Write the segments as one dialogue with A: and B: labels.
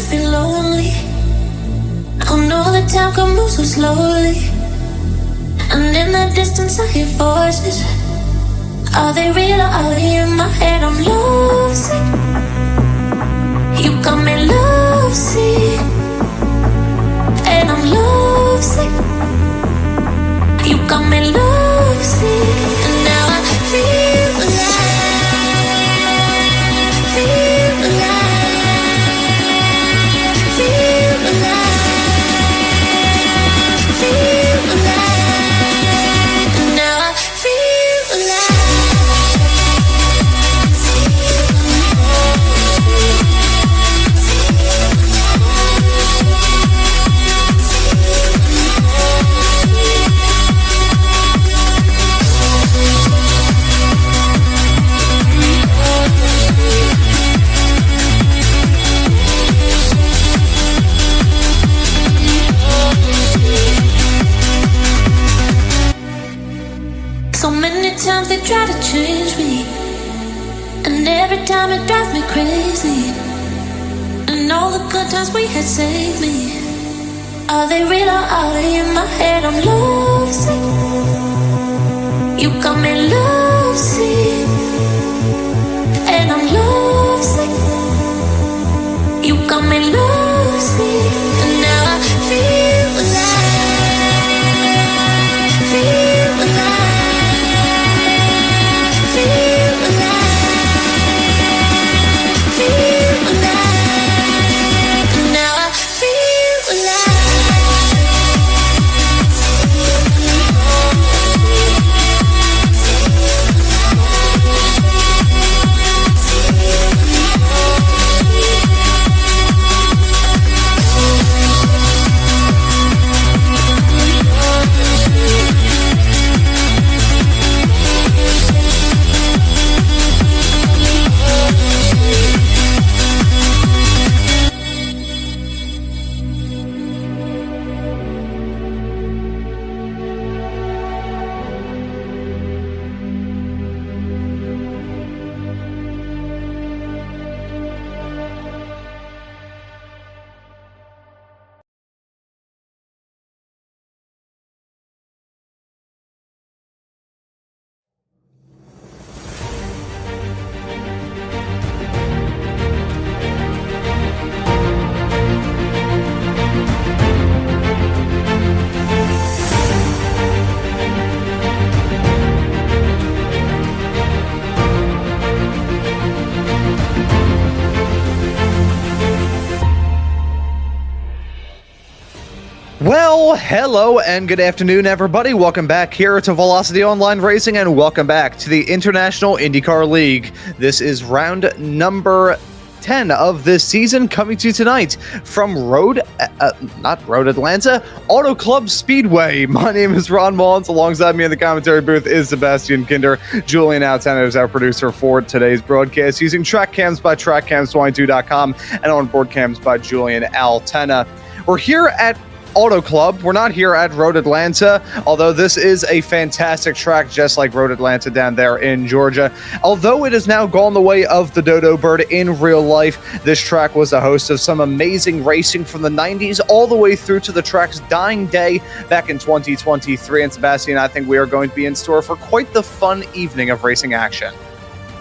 A: feel lonely. Oh no, the time can move so slowly. And in the distance I hear voices. Are they real or are they in my head? I'm lovesick. You got me lovesick. And I'm lovesick. You got me lovesick. And now I feel alive. Feel alive. Feel alive. Feel alive. And now I feel alive. So many times they try to change me, and every time it drives me crazy. And all the good times we had saved me. Are they real or are they in my head? I'm lovesick. You got me lovesick. And I'm lovesick. You got me lovesick. And now I feel alive. Feel alive. Feel alive. Feel alive. And now I feel alive.
B: Well, hello and good afternoon, everybody. Welcome back here to Velocity Online Racing, and welcome back to the International IndyCar League. This is round number 10 of this season, coming to you tonight from Atlanta, Auto Club Speedway. My name is Ron Maunz. Alongside me in the commentary booth is Sébastien Kinder. Julien Altena is our producer for today's broadcast, using track cams by trackcams22.com and onboard cams by Julien Altena. We're here at Auto Club. We're not here at Road Atlanta, although this is a fantastic track, just like Road Atlanta down there in Georgia. Although it has now gone the way of the Dodo Bird in real life, this track was a host of some amazing racing from the 90s all the way through to the track's dying day back in 2023. And Sébastien, I think we are going to be in store for quite the fun evening of racing action.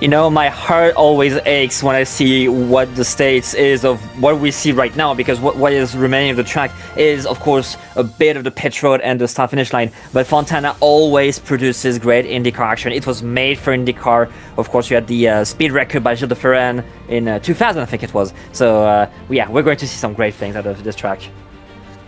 C: You know, my heart always aches when I see what the states is of what we see right now, because what is remaining of the track is, of course, a bit of the pit road and the start-finish line. But Fontana always produces great IndyCar action. It was made for IndyCar. Of course, you had the speed record by Gilles de Ferran in 2000, I think it was. So, yeah, we're going to see some great things out of this track.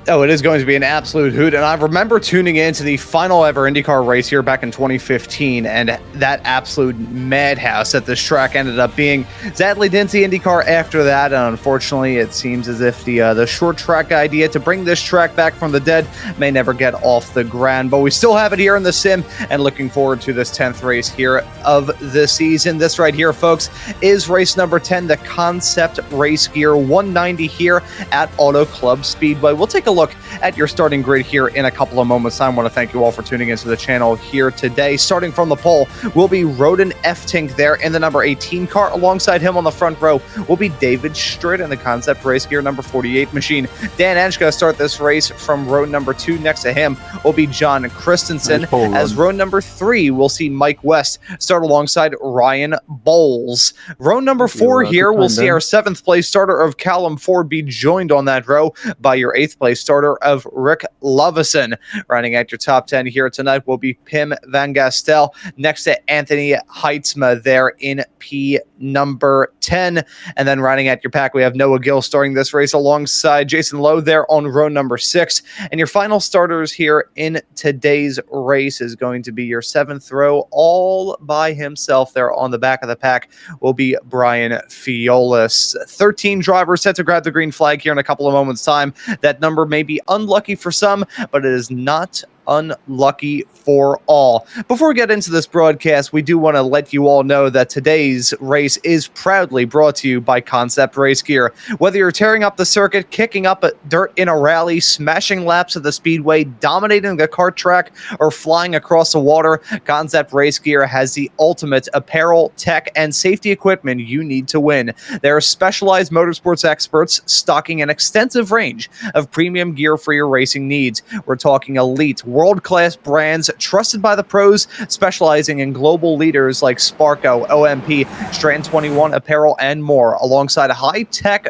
B: Oh, it is going to be an absolute hoot. And I remember tuning into the final ever IndyCar race here back in 2015, and that absolute madhouse that this track ended up being. Sadly, didn't see IndyCar after that, and unfortunately, it seems as if the short track idea to bring this track back from the dead may never get off the ground. But we still have it here in the sim, and looking forward to this 10th race here of the season. This right here, folks, is race number 10, the Concept Racegear 190 here at Auto Club Speedway. We'll take a a look at your starting grid here in a couple of moments' time. I want to thank you all for tuning into the channel here today. Starting from the pole will be Roden F-Tink there in the number 18 car. Alongside him on the front row will be David Stritt in the Concept Racegear number 48 machine. Dan Enschke start this race from row number 2. Next to him will be John Christensen. As row number 3, we'll see Mike West start alongside Ryan Bowles. Row number 4 here, we'll see our 7th place starter of Callum Ford be joined on that row by your 8th place starter of Rick Lovison. Running at your top 10 here tonight will be Pim Van Gastel next to Anthony Heitzma there in P number 10. And then running at your pack, we have Noah Gill starting this race alongside Jason Lowe there on row number 6. And your final starters here in today's race is going to be your 7th row all by himself there on the back of the pack will be Brian Fiolis. 13 drivers set to grab the green flag here in a couple of moments' time. That number may be unlucky for some, but it is not unlucky for all. Before we get into this broadcast, we do want to let you all know that today's race is proudly brought to you by Concept Racegear. Whether you're tearing up the circuit, kicking up dirt in a rally, smashing laps at the speedway, dominating the kart track, or flying across the water, Concept Racegear has the ultimate apparel, tech, and safety equipment you need to win. There are specialized motorsports experts stocking an extensive range of premium gear for your racing needs. We're talking elite, world-class brands trusted by the pros, specializing in global leaders like Sparco, OMP, Strand 21 Apparel, and more, alongside high-tech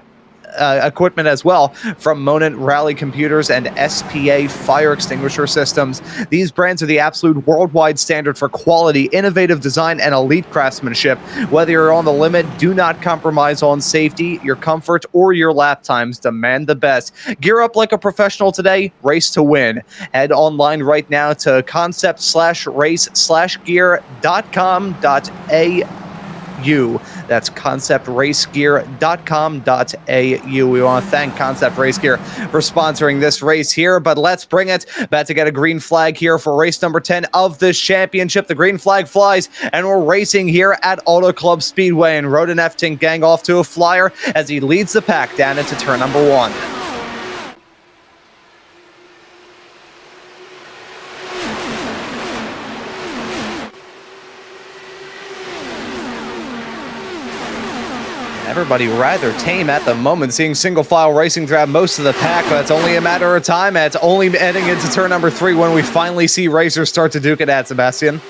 B: equipment as well from Monent Rally Computers and SPA Fire Extinguisher Systems. These brands are the absolute worldwide standard for quality, innovative design, and elite craftsmanship. Whether you're on the limit, do not compromise on safety, your comfort, or your lap times. Demand the best. Gear up like a professional today. Race to win. Head online right now to concept/race/gear.com.au. That's conceptracegear.com.au. We want to thank Concept Racegear for sponsoring this race here, but let's bring it back to get a green flag here for race number 10 of this championship. The green flag flies, and we're racing here at Auto Club Speedway, and Roden F-Tink gang off to a flyer as he leads the pack down into turn number 1. Everybody rather tame at the moment, seeing single file racing grab most of the pack, but it's only a matter of time. It's only heading into turn number 3 when we finally see racers start to duke it at, Sébastien.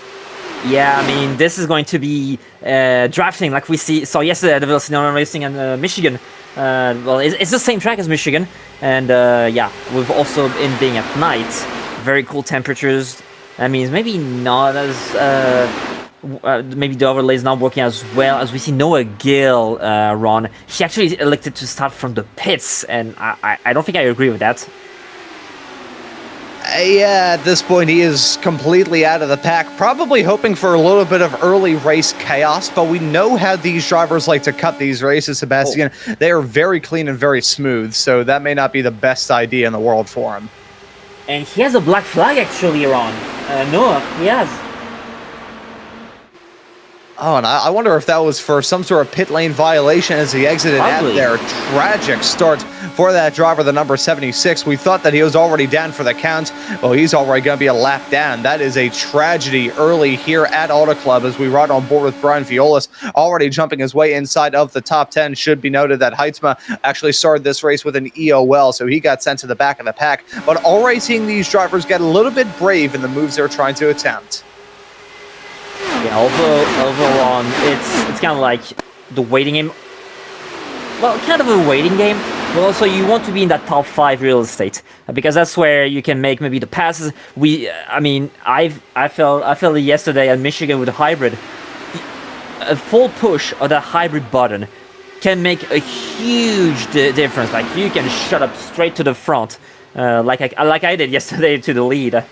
C: Yeah, I mean, this is going to be drafting like we saw yesterday at the velocityonlineracing in Michigan. Well, it's the same track as Michigan, and yeah, with also in being at night, very cool temperatures. That means maybe not as maybe the overlay is not working as well as we see Noah Gill run. He actually elected to start from the pits, and I don't think I agree with that.
B: Yeah, at this point, he is completely out of the pack, probably hoping for a little bit of early race chaos, but we know how these drivers like to cut these races, Sébastien. Oh. They are very clean and very smooth, so that may not be the best idea in the world for him.
C: And he has a black flag, actually, Ron. Noah, he has.
B: Oh, and I wonder if that was for some sort of pit lane violation as he exited at their tragic start for that driver, the number 76. We thought that he was already down for the count. Well, he's already going to be a lap down. That is a tragedy early here at Auto Club as we ride on board with Brian Fiolis, already jumping his way inside of the top 10. Should be noted that Heitzma actually started this race with an EOL, so he got sent to the back of the pack. But already seeing these drivers get a little bit brave in the moves they're trying to attempt.
C: Yeah, overall, it's kind of like the waiting game. Well, kind of a waiting game, but also you want to be in that top 5 real estate because that's where you can make maybe the passes. I mean, I felt it yesterday at Michigan with a hybrid. A full push of that hybrid button can make a huge difference. Like you can shut up straight to the front, like I did yesterday to the lead.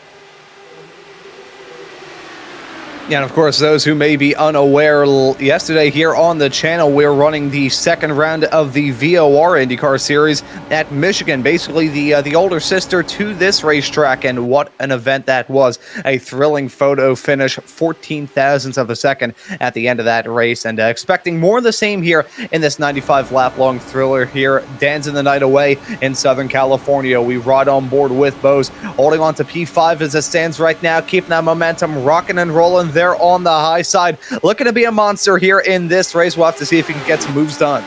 B: And of course, those who may be unaware, yesterday here on the channel, we're running the second round of the VOR IndyCar Series at Michigan, basically the older sister to this racetrack, and what an event that was. A thrilling photo finish, 14 thousandths of a second at the end of that race, and expecting more of the same here in this 95-lap-long thriller here, dancing the night away in Southern California. We ride on board with Bose, holding on to P5 as it stands right now, keeping that momentum rocking and rolling there on the high side. Looking to be a monster here in this race. We'll have to see if he can get some moves done.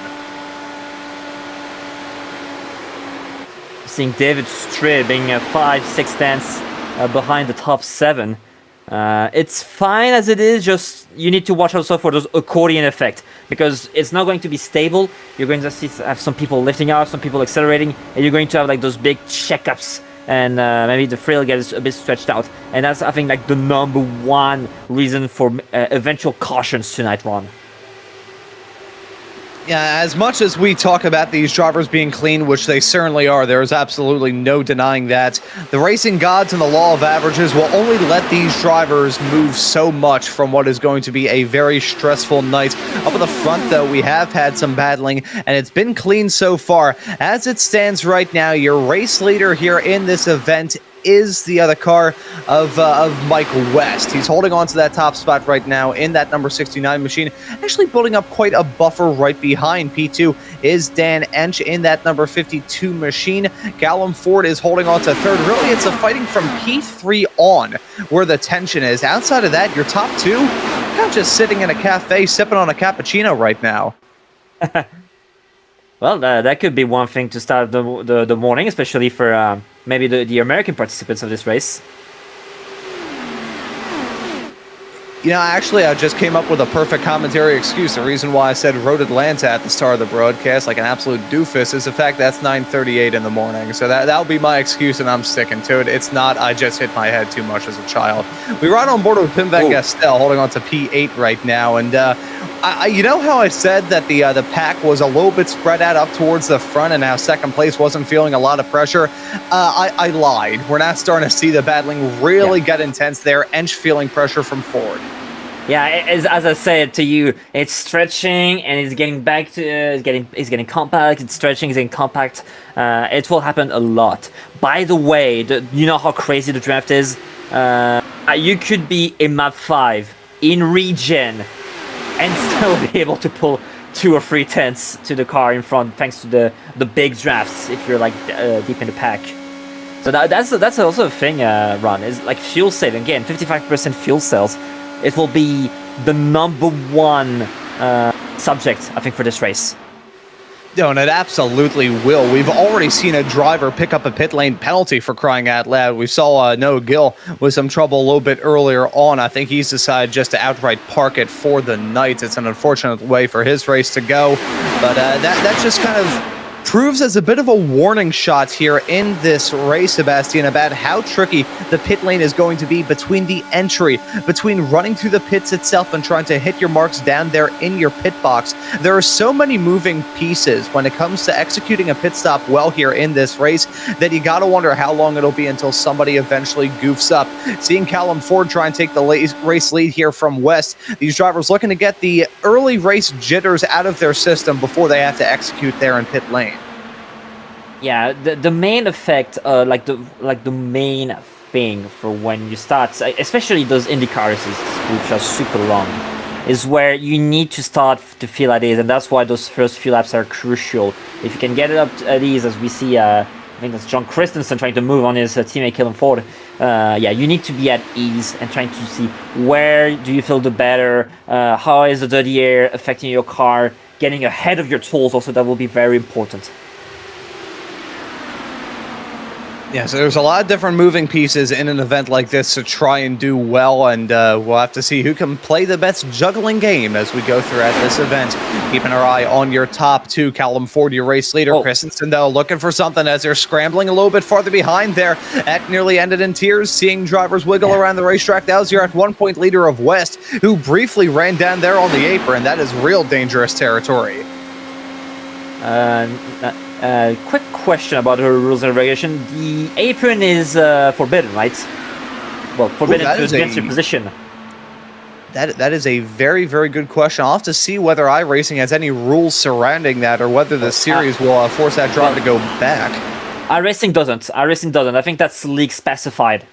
C: Seeing David Strid being 5-6 tenths behind the top 7. It's fine as it is, just you need to watch also for those accordion effect, because it's not going to be stable. You're going to have some people lifting off, some people accelerating, and you're going to have like those big checkups, and maybe the frill gets a bit stretched out. And that's, I think, like the number one reason for eventual cautions tonight, Ron.
B: Yeah, as much as we talk about these drivers being clean, which they certainly are, there is absolutely no denying that. The racing gods and the law of averages will only let these drivers move so much from what is going to be a very stressful night. Up at the front, though, we have had some battling, and it's been clean so far. As it stands right now, your race leader here in this event is the other car of Mike West. He's holding on to that top spot right now in that number 69 machine, actually building up quite a buffer right behind. P2 is Dan Ench in that number 52 machine. Callum Ford is holding on to third. Really, it's a fighting from P3 on where the tension is. Outside of that, your top two kind of just sitting in a cafe sipping on a cappuccino right now.
C: Well, that could be one thing to start the morning, especially for maybe the American participants of this race.
B: You know, actually, I just came up with a perfect commentary excuse. The reason why I said Road Atlanta at the start of the broadcast like an absolute doofus is the fact that's 9:38 in the morning. So that'll be my excuse, and I'm sticking to it. It's not I just hit my head too much as a child. We ride on board with Pim Van Gastel, holding on to P8 right now. And you know how I said that the pack was a little bit spread out up towards the front and how second place wasn't feeling a lot of pressure? I lied. We're not starting to see the battling really get intense there. Ench feeling pressure from Ford.
C: Yeah, as I said to you, it's stretching and it's getting back to it's getting compact. It's stretching, it's getting compact. It will happen a lot. By the way, you know how crazy the draft is. You could be in map 5 in regen and still be able to pull 2 or 3 tenths to the car in front, thanks to the big drafts if you're like deep in the pack. So that's also a thing, Ron. Is like fuel saving again, 55% fuel cells. It will be the number one subject, I think, for this race.
B: No, and it absolutely will. We've already seen a driver pick up a pit lane penalty for crying out loud. We saw Noah Gill with some trouble a little bit earlier on. I think he's decided just to outright park it for the night. It's an unfortunate way for his race to go, but that just kind of proves as a bit of a warning shot here in this race, Sébastien, about how tricky the pit lane is going to be between the entry, between running through the pits itself and trying to hit your marks down there in your pit box. There are so many moving pieces when it comes to executing a pit stop well here in this race that you gotta wonder how long it'll be until somebody eventually goofs up. Seeing Callum Ford try and take the race lead here from West, these drivers looking to get the early race jitters out of their system before they have to execute there in pit lane.
C: Yeah, the main effect, like the main thing for when you start, especially those IndyCar races, which are super long, is where you need to start to feel at ease, and that's why those first few laps are crucial. If you can get it up at ease, as we see, I think that's John Christensen trying to move on his teammate Callum Ford. Yeah, you need to be at ease and trying to see where do you feel the better, how is the dirty air affecting your car, getting ahead of your tools also, that will be very important.
B: Yeah, so there's a lot of different moving pieces in an event like this to try and do well, and we'll have to see who can play the best juggling game as we go throughout this event. Keeping our eye on your top two, Callum Ford, your race leader. Christensen, though, looking for something as they're scrambling a little bit farther behind there. That nearly ended in tears, seeing drivers wiggle around the racetrack. That was your at 1 point leader of West, who briefly ran down there on the apron. That is real dangerous territory.
C: Quick question about her rules and regulation. The apron is forbidden, right? Well, forbidden to against your position.
B: That is a very, very good question. I'll have to see whether iRacing has any rules surrounding that or whether the series will force that driver to go back.
C: iRacing doesn't. I think that's league specified.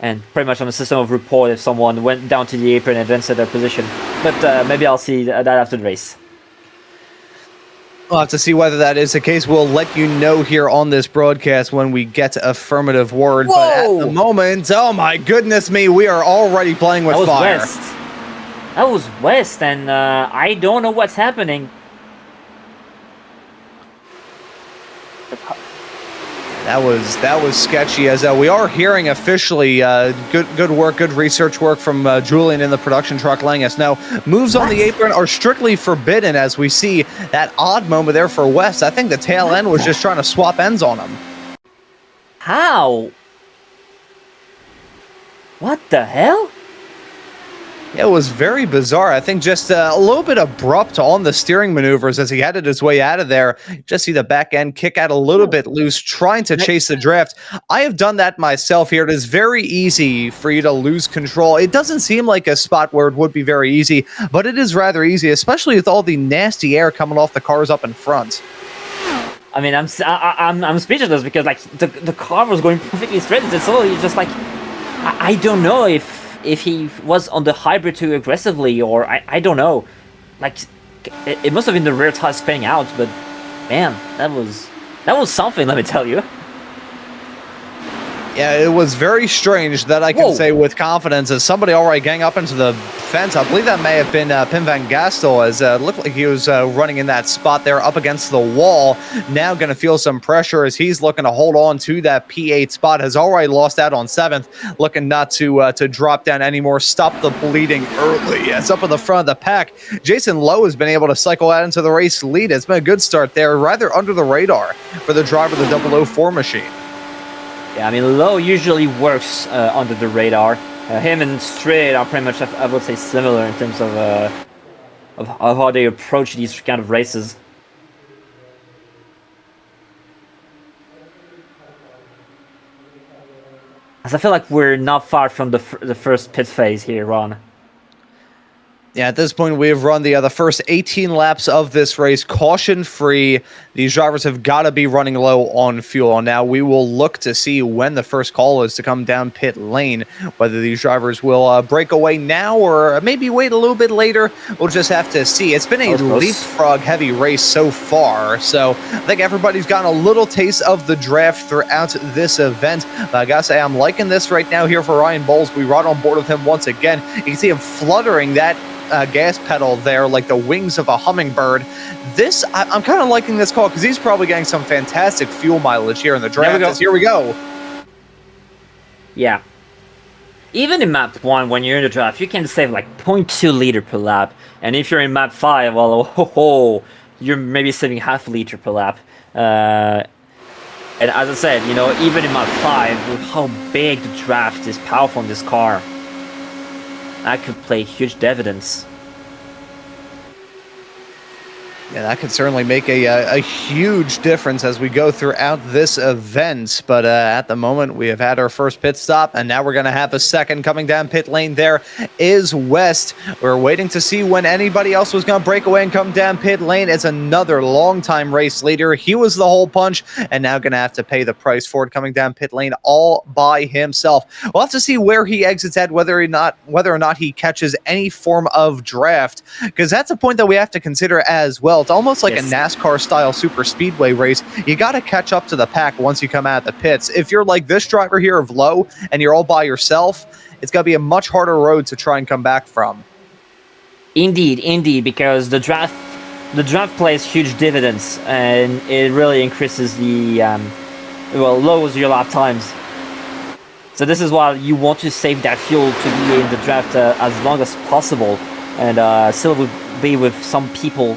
C: And pretty much on the system of report if someone went down to the apron and then set their position. But maybe I'll see that after the race.
B: We'll have to see whether that is the case. We'll let you know here on this broadcast when we get affirmative word.
C: Whoa!
B: But at the moment, oh my goodness me, we are already playing with fire.
C: That was West, and I don't know what's happening.
B: That was sketchy, as we are hearing officially good work, good research work from Julien in the production truck letting us know. Moves on the apron are strictly forbidden, as we see that odd moment there for West. I think the tail end was just trying to swap ends on him.
C: How? What the hell?
B: It was very bizarre. I think just a little bit abrupt on the steering maneuvers as he headed his way out of there. Just see the back end kick out a little bit loose, trying to chase the draft. I have done that myself here. It is very easy for you to lose control. It doesn't seem like a spot where it would be very easy, but it is rather easy, especially with all the nasty air coming off the cars up in front.
C: I mean, I'm speechless because like the car was going perfectly straight. It's literally just like I don't know if he was on the hybrid too aggressively, or I don't know. Like, it must have been the rear tire spinning out, but man, that was something, let me tell you.
B: Yeah, it was very strange, that I can say with confidence, as somebody already gang up into the fence. I believe that may have been Pim van Gastel, as it looked like he was running in that spot there up against the wall. Now going to feel some pressure as he's looking to hold on to that P8 spot. Has already lost out on 7th, looking not to drop down anymore. Stop the bleeding early. It's up in the front of the pack. Jason Lowe has been able to cycle out into the race lead. It's been a good start there, rather under the radar for the driver of the 004 machine.
C: Yeah, I mean, Lowe usually works under the radar. Him and Strait are pretty much, I would say, similar in terms of how they approach these kind of races. As I feel like we're not far from the first pit phase here, Ron.
B: Yeah, at this point, we have run the first 18 laps of this race caution-free. These drivers have got to be running low on fuel. Now, we will look to see when the first call is to come down pit lane, whether these drivers will break away now or maybe wait a little bit later. We'll just have to see. It's been a leapfrog-heavy race so far, so I think everybody's gotten a little taste of the draft throughout this event. But I gotta say, I'm liking this right now here for Ryan Bowles. We ride on board with him once again. You can see him fluttering that gas pedal there like the wings of a hummingbird. I'm kind of liking this call because he's probably getting some fantastic fuel mileage here in the draft. Here we go.
C: Yeah. Even in map 1, when you're in the draft, you can save like 0.2 liter per lap. And if you're in map 5, well, you're maybe saving half a liter per lap. And as I said, you know, even in map 5, with how big the draft is powerful in this car, that could play huge dividends.
B: Yeah, that could certainly make a huge difference as we go throughout this event. But at the moment, we have had our first pit stop, and now we're going to have a second coming down pit lane. There is West. We're waiting to see when anybody else was going to break away and come down pit lane. It's another long-time race leader. He was the hole punch, and now going to have to pay the price for it coming down pit lane all by himself. We'll have to see where he exits at, whether or not he catches any form of draft, because that's a point that we have to consider as well. It's almost like a NASCAR-style super speedway race. You got to catch up to the pack once you come out of the pits. If you're like this driver here of Lowe and you're all by yourself, it's going to be a much harder road to try and come back from.
C: Indeed, because the draft plays huge dividends, and it really increases the lowers your lap times. So this is why you want to save that fuel to be in the draft as long as possible, and still be with some people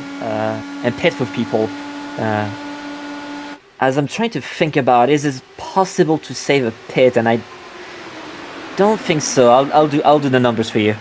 C: and pit with people. As I'm trying to think about, is it possible to save a pit? And I don't think so. I'll do the numbers for you.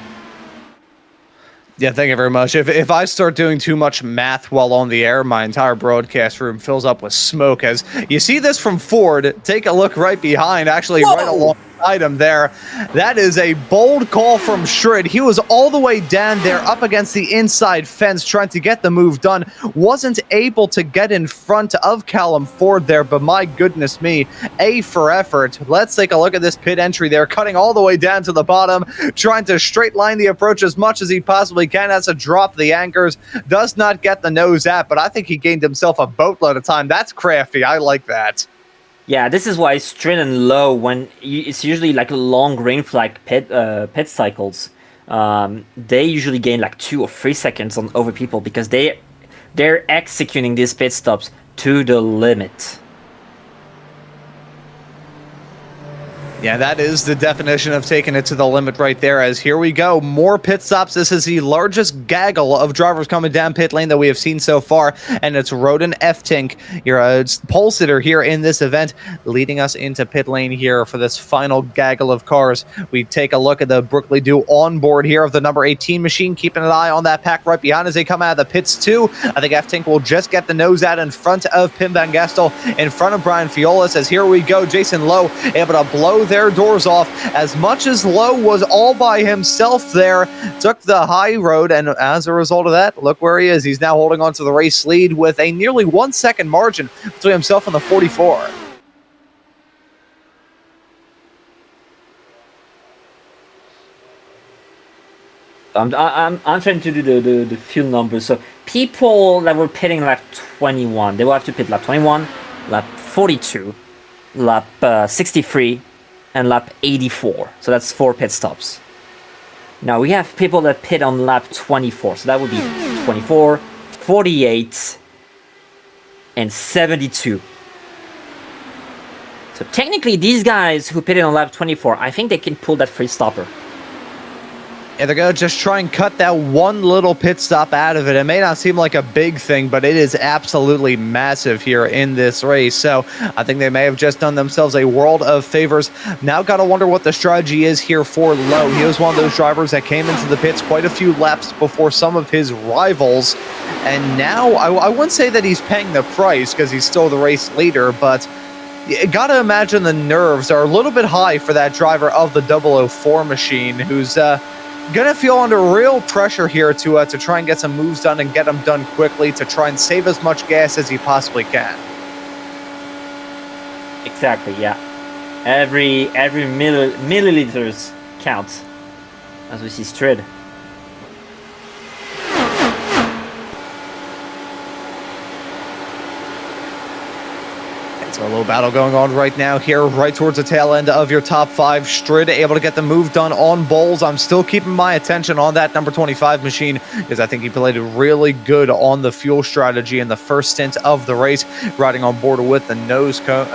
B: Yeah, thank you very much. If I start doing too much math while on the air, my entire broadcast room fills up with smoke. As you see this from Ford, take a look right behind, actually right along inside him there. That is a bold call from Strid. He was all the way down there up against the inside fence trying to get the move done. Wasn't able to get in front of Callum Ford there, but my goodness me, A for effort. Let's take a look at this pit entry there, cutting all the way down to the bottom, trying to straight line the approach as much as he possibly can. Has to drop the anchors, does not get the nose at, but I think he gained himself a boatload of time. That's crafty. I like that.
C: Yeah, this is why straight and low, when it's usually like long green flag pit cycles, they usually gain like 2 or 3 seconds on over people because they're executing these pit stops to the limit.
B: Yeah, that is the definition of taking it to the limit right there, as here we go. More pit stops. This is the largest gaggle of drivers coming down pit lane that we have seen so far, and it's Roden F-Tink, your pole sitter here in this event, leading us into pit lane here for this final gaggle of cars. We take a look at the Brookley Do onboard here of the number 18 machine, keeping an eye on that pack right behind as they come out of the pits too. I think F-Tink will just get the nose out in front of Pim Van Gastel, in front of Brian Fiolis, as here we go. Jason Lowe able to blow their doors off. As much as Lowe was all by himself there, took the high road, and as a result of that, look where he is. He's now holding on to the race lead with a nearly 1 second margin between himself and the 44.
C: I'm trying to do the fuel numbers. So people that were pitting lap 21, they will have to pit lap 21, lap 42, lap 63, and lap 84. So that's 4 pit stops. Now we have people that pit on lap 24. So that would be 24, 48, and 72. So technically these guys who pitted on lap 24, I think they can pull that free stopper.
B: Yeah, they're going to just try and cut that one little pit stop out of it. It may not seem like a big thing, but it is absolutely massive here in this race. So I think they may have just done themselves a world of favors. Now got to wonder what the strategy is here for Lowe. He was one of those drivers that came into the pits quite a few laps before some of his rivals. And now I wouldn't say that he's paying the price because he's still the race leader, but you got to imagine the nerves are a little bit high for that driver of the 004 machine, who's gonna feel under real pressure here to try and get some moves done and get them done quickly to try and save as much gas as he possibly can.
C: Exactly, yeah. Every milliliters counts, as we see Strid.
B: A little battle going on right now here, right towards the tail end of your top 5. Strid able to get the move done on Bowles. I'm still keeping my attention on that number 25 machine because I think he played it really good on the fuel strategy in the first stint of the race, riding on board with the nose cone,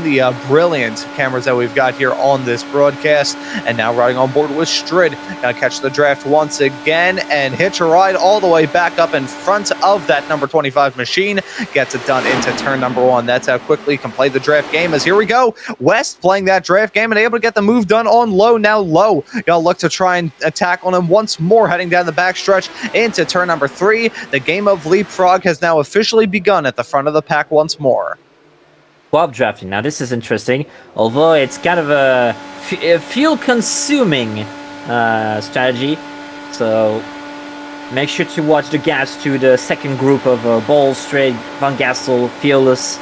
B: the brilliant cameras that we've got here on this broadcast, and now riding on board with Strid. Gonna catch the draft once again and hitch a ride all the way back up in front of that number 25 machine. Gets it done into turn number 1. That's how quickly can play the draft game, as here we go. West playing that draft game and able to get the move done on Lowe. Now Lowe gonna look to try and attack on him once more, heading down the backstretch into turn number 3. The game of leapfrog has now officially begun at the front of the pack once more.
C: Swap drafting. Now this is interesting, although it's kind of a fuel consuming strategy. So make sure to watch the gaps to the second group of Bowles, Strid, Van Gastel, Fearless,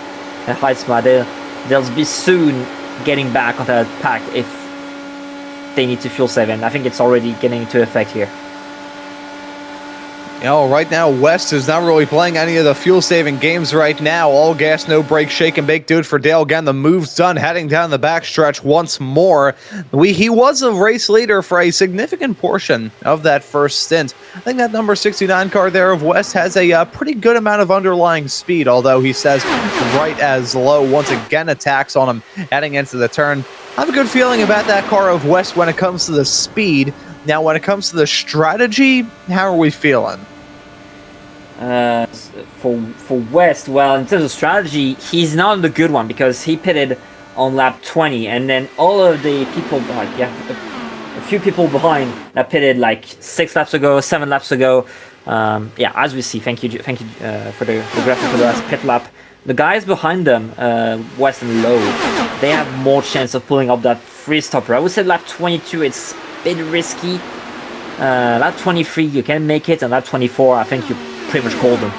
C: and Heitzma. They'll be soon getting back on that pack if they need to fuel save, and I think it's already getting into effect here.
B: You know, right now, West is not really playing any of the fuel-saving games right now. All gas, no brake, shake and bake, dude, for Dale. Again, the move's done, heading down the backstretch once more. He was a race leader for a significant portion of that first stint. I think that number 69 car there of West has a pretty good amount of underlying speed, although he says right as Lowe once again attacks on him, heading into the turn. I have a good feeling about that car of West when it comes to the speed. Now, when it comes to the strategy, how are we feeling?
C: For West, well, in terms of strategy, he's not on the good one because he pitted on lap 20, and then all of the people, a few people behind that pitted like 6 laps ago, 7 laps ago. Yeah, as we see, thank you for the graphic for the last pit lap. The guys behind them, West and Lowe, they have more chance of pulling up that free stopper. I would say lap 22, it's a bit risky. Lap 23, you can make it, and lap 24, I think you pretty much called them.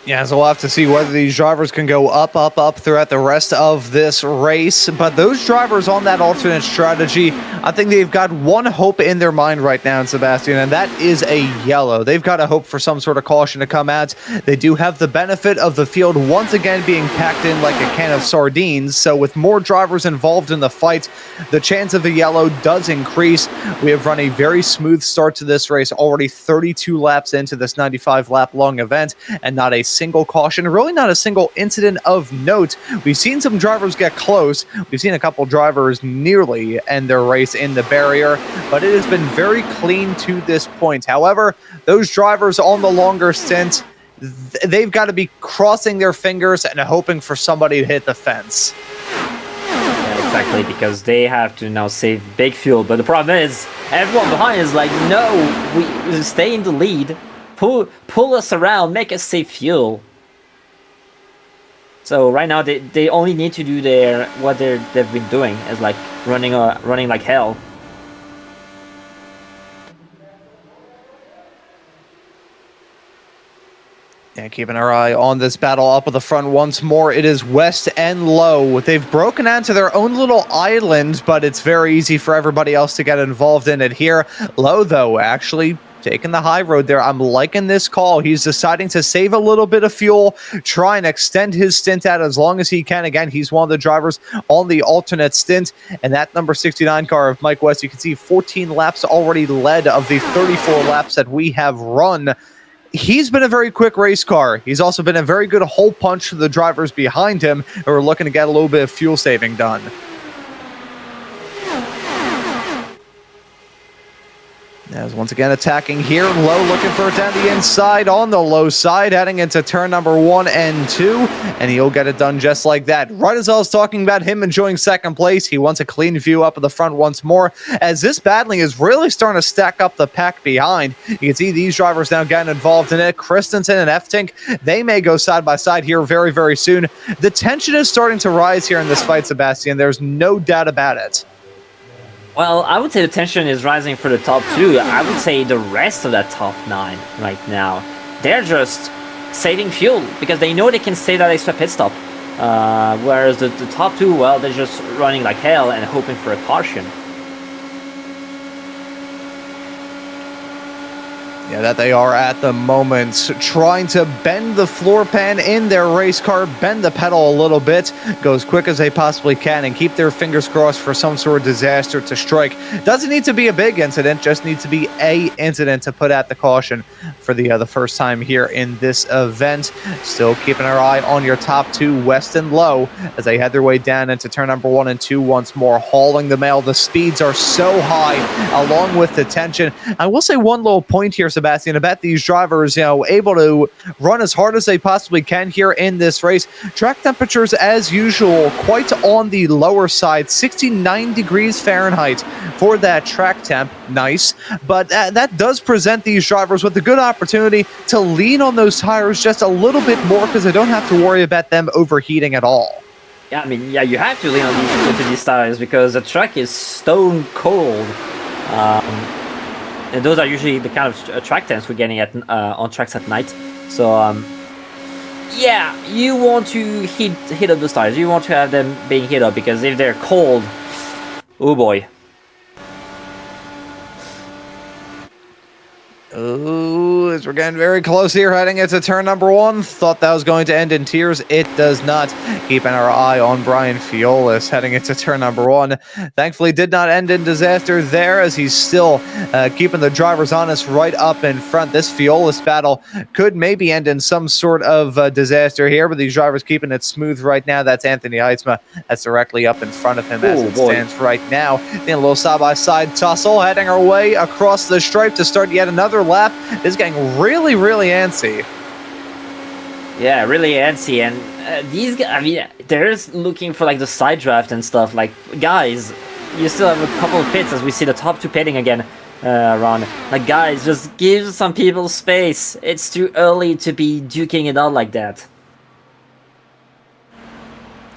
B: Yeah, so we'll have to see whether these drivers can go up throughout the rest of this race. But those drivers on that alternate strategy, I think they've got one hope in their mind right now, Sébastien, and that is a yellow. They've got to hope for some sort of caution to come out. They do have the benefit of the field once again being packed in like a can of sardines. So with more drivers involved in the fight, the chance of a yellow does increase. We have run a very smooth start to this race, already 32 laps into this 95-lap long event, and not a single caution, really not a single incident of note. We've seen some drivers get close. We've seen a couple drivers nearly end their race in the barrier, but it has been very clean to this point. However, those drivers on the longer stint, they've got to be crossing their fingers and hoping for somebody to hit the fence.
C: Yeah, exactly, because they have to now save big fuel. But the problem is, everyone behind is like, no, we stay in the lead. Pull us around, make us save fuel. So right now they only need to do what they've been doing, is like running like hell.
B: And keeping our eye on this battle up at the front once more, it is West and Low. They've broken onto their own little island, but it's very easy for everybody else to get involved in it here. Low, though, actually taking the high road there. I'm liking this call. He's deciding to save a little bit of fuel, try and extend his stint out as long as he can. Again, he's one of the drivers on the alternate stint. And that number 69 car of Mike West, you can see 14 laps already led of the 34 laps that we have run. He's been a very quick race car. He's also been a very good hole punch to the drivers behind him who are looking to get a little bit of fuel saving done. As once again attacking here, Low looking for it down the inside on the low side, heading into turn number 1 and 2, and he'll get it done just like that. Right as I was talking about him enjoying second place, he wants a clean view up at the front once more, as this battling is really starting to stack up the pack behind. You can see these drivers now getting involved in it. Christensen and F-Tink, they may go side by side here very, very soon. The tension is starting to rise here in this fight, Sébastien. There's no doubt about it.
C: Well, I would say the tension is rising for the top 2. I would say the rest of that top 9 right now, they're just saving fuel because they know they can save that extra pit stop. Whereas the top 2, well, they're just running like hell and hoping for a caution.
B: Yeah, that they are at the moment, trying to bend the floor pan in their race car, bend the pedal a little bit, go as quick as they possibly can, and keep their fingers crossed for some sort of disaster to strike. Doesn't need to be a big incident, just needs to be a incident to put out the caution for the first time here in this event. Still keeping our eye on your top 2, West and Low, as they head their way down into turn number 1 and 2 once more, hauling the mail. The speeds are so high, along with the tension. I will say one little point here, Sébastien, about these drivers, able to run as hard as they possibly can here in this race. Track temperatures, as usual, quite on the lower side, 69 degrees Fahrenheit for that track temp. Nice. But that does present these drivers with a good opportunity to lean on those tires just a little bit more because they don't have to worry about them overheating at all.
C: Yeah, I mean, yeah, you have to lean on these tires because the track is stone cold. And those are usually the kind of track temps we're getting at on tracks at night. So, yeah, you want to heat up those tires. You want to have them being heated up because if they're cold, oh boy.
B: Ooh, as we're getting very close here, heading into turn number 1. Thought that was going to end in tears. It does not. Keeping our eye on Brian Fiolis heading into turn number 1. Thankfully, did not end in disaster there, as he's still keeping the drivers honest right up in front. This Fiolis battle could maybe end in some sort of disaster here, but these drivers keeping it smooth right now. That's Anthony Heitzma. That's directly up in front of him as it stands right now. Then a little side-by-side tussle, heading our way across the stripe to start yet another lap. This is getting really, really antsy.
C: Yeah, really antsy, and these guys, I mean, they're just looking for like the side draft and stuff. Like, guys, you still have a couple of pits as we see the top 2 pitting again, Ron. Like, guys, just give some people space. It's too early to be duking it out like that.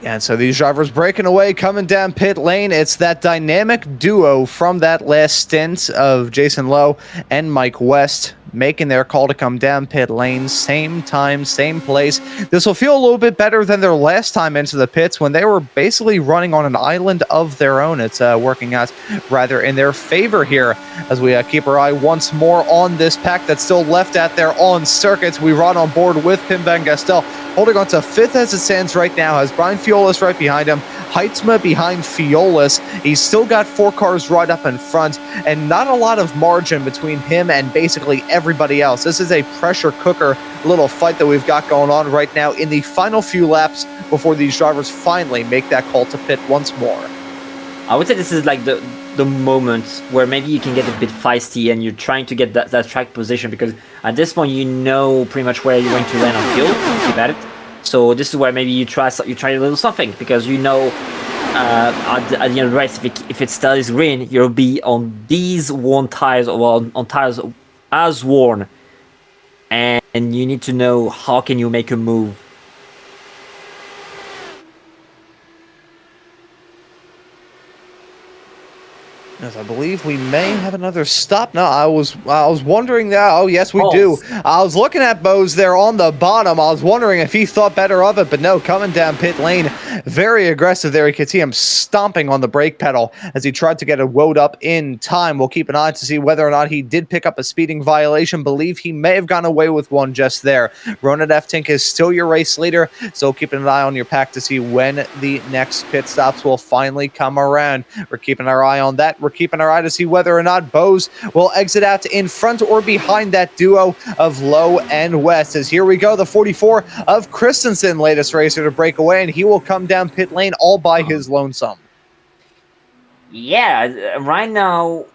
B: And so these drivers breaking away, coming down pit lane. It's that dynamic duo from that last stint of Jason Lowe and Mike West making their call to come down pit lane. Same time, same place. This will feel a little bit better than their last time into the pits when they were basically running on an island of their own. It's working out rather in their favor here as we keep our eye once more on this pack that's still left out there on circuits. We run on board with Pim Van Gastel, holding on to 5th as it stands right now, has Brian Fiolis right behind him, Heitzma behind Fiolis. He's still got 4 cars right up in front, and not a lot of margin between him and basically everybody else. This is a pressure cooker little fight that we've got going on right now in the final few laps before these drivers finally make that call to pit once more.
C: I would say this is like the moment where maybe you can get a bit feisty and you're trying to get that track position, because at this point you know pretty much where you're going to land on fuel. Keep at it. So this is where maybe you try a little something, because you know at the end of the race, if it still is green, you'll be on these worn tires, or on tires as worn, and you need to know how can you make a move.
B: As I believe we may have another stop. No, I was wondering that. Oh, yes, we do. I was looking at Bose there on the bottom. I was wondering if he thought better of it, but no, coming down pit lane, very aggressive there. You could see him stomping on the brake pedal as he tried to get it woed up in time. We'll keep an eye to see whether or not he did pick up a speeding violation. Believe he may have gone away with one just there. Ronald Eftink is still your race leader, so keeping an eye on your pack to see when the next pit stops will finally come around. We're keeping our eye on that. We're keeping our eye to see whether or not Bose will exit out in front or behind that duo of Lowe and West. As here we go, the 44 of Christensen, latest racer to break away, and he will come down pit lane all by his lonesome.
C: Yeah, right now,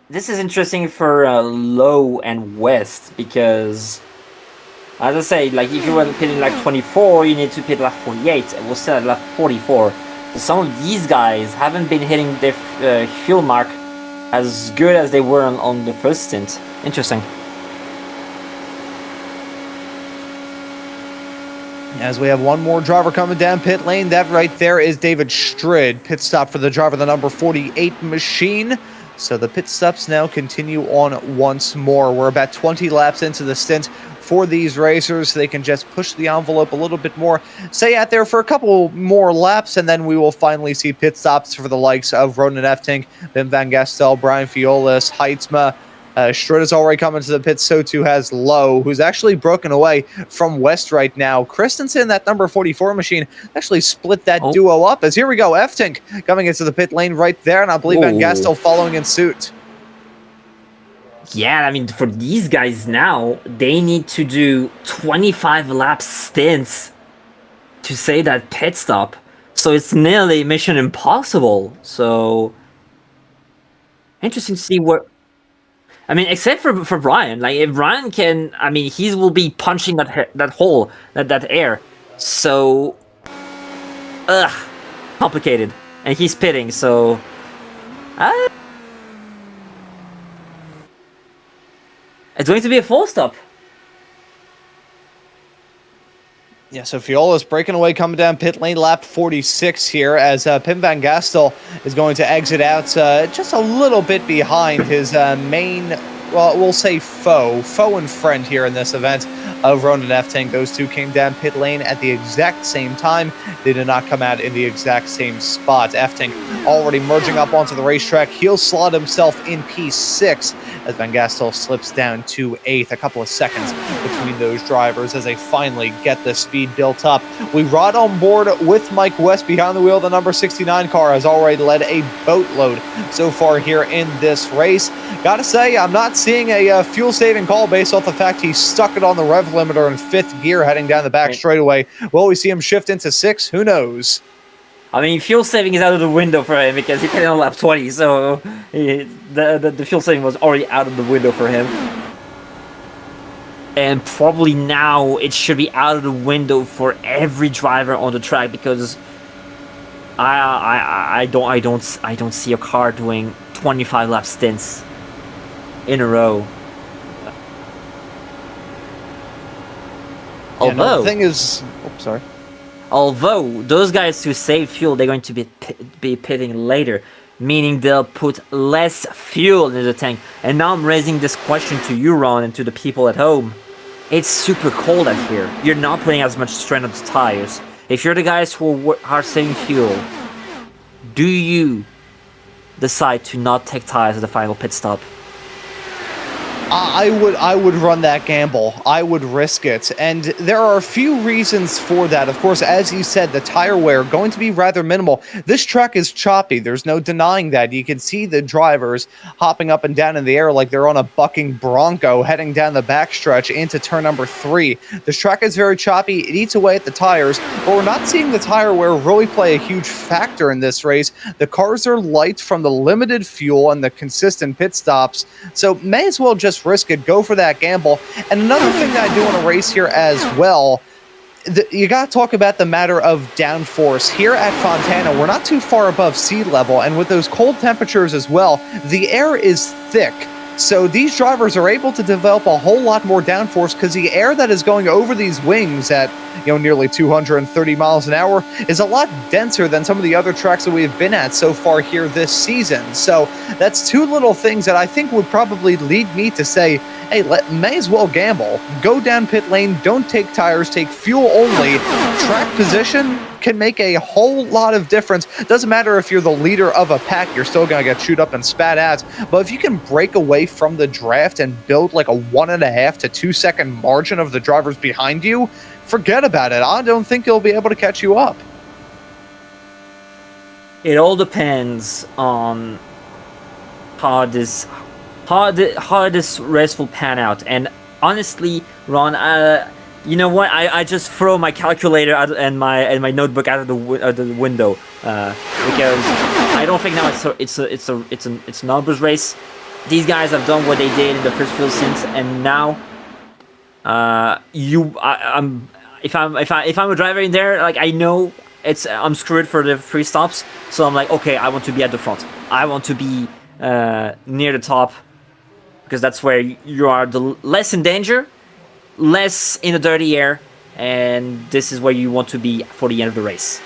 C: this is interesting for Lowe and West, because, as I say, like if you were pitting like 24, you need to pit like 48, and we're still at like 44. Some of these guys haven't been hitting their fuel mark as good as they were on the first stint. Interesting.
B: As we have one more driver coming down pit lane, that right there is David Strid. Pit stop for the driver, the number 48 machine. So the pit stops now continue on once more. We're about 20 laps into the stint for these racers, so they can just push the envelope a little bit more, stay out there for a couple more laps, and then we will finally see pit stops for the likes of Ronan Eftink, Pim Van Gastel, Brian Fiolis, Heitzma. Strid is already coming to the pits, so too has Lowe, who's actually broken away from West right now. Christensen, that number 44 machine, actually split that duo up. As here we go, Eftink coming into the pit lane right there, and I believe Van Gastel following in suit.
C: Yeah, I mean, for these guys now, they need to do 25 lap stints to say that pit stop. So it's nearly mission impossible. So interesting to see what. I mean, except for Brian, like if Brian can, I mean, he will be punching that hole, that air. So, complicated, and he's pitting. So, it's going to be a full stop.
B: Yeah, so Fiolis breaking away, coming down pit lane, lap 46 here, as Pim Van Gastel is going to exit out just a little bit behind his main, well, we'll say foe and friend here in this event of Ronan Eftink. Those two came down pit lane at the exact same time. They did not come out in the exact same spot. Eftink already merging up onto the racetrack. He'll slot himself in P6 as Van Gastel slips down to 8th. A couple of seconds between those drivers as they finally get the speed built up. We ride on board with Mike West behind the wheel. The number 69 car has already led a boatload so far here in this race. Gotta say, I'm not seeing a fuel-saving call based off the fact he stuck it on the rev limiter in 5th gear heading down the back straightaway. Will we see him shift into 6? Who knows?
C: I mean, fuel saving is out of the window for him because he came on lap 20, so the fuel saving was already out of the window for him. And probably now it should be out of the window for every driver on the track, because I don't see a car doing 25 lap stints in a row.
B: Yeah, no, the thing is, sorry.
C: Although those guys who save fuel, they're going to be pitting later, meaning they'll put less fuel in the tank. And now I'm raising this question to you, Ron, and to the people at home. It's super cold out here. You're not putting as much strain on the tires. If you're the guys who are saving fuel, do you decide to not take tires at the final pit stop?
B: I would run that gamble. I would risk it. And there are a few reasons for that. Of course, as you said, the tire wear going to be rather minimal. This track is choppy. There's no denying that. You can see the drivers hopping up and down in the air like they're on a bucking bronco heading down the backstretch into turn number 3. This track is very choppy. It eats away at the tires, but we're not seeing the tire wear really play a huge factor in this race. The cars are light from the limited fuel and the consistent pit stops, so may as well just risk it, go for that gamble. And another thing that I do want to race here as well, you got to talk about the matter of downforce. Here at Fontana, we're not too far above sea level, and with those cold temperatures as well, the air is thick. So these drivers are able to develop a whole lot more downforce because the air that is going over these wings at nearly 230 miles an hour is a lot denser than some of the other tracks that we've been at so far here this season. So that's two little things that I think would probably lead me to say, hey, may as well gamble. Go down pit lane, don't take tires, take fuel only. Track position can make a whole lot of difference. Doesn't matter if you're the leader of a pack, you're still going to get chewed up and spat at. But if you can break away from the draft and build like a 1.5 to 2 second margin of the drivers behind you, forget about it. I don't think you'll be able to catch you up.
C: It all depends on how this race will pan out. And honestly, Ron, you know what? I just throw my calculator out and my notebook out of the window because I don't think now it's a numbers race. These guys have done what they did in the first few stints, and now if I'm a driver in there, like I know I'm screwed for the 3 stops, so I'm like, okay, I want to be at the front. I want to be near the top because that's where you are the less in danger, less in the dirty air, and this is where you want to be for the end of the race.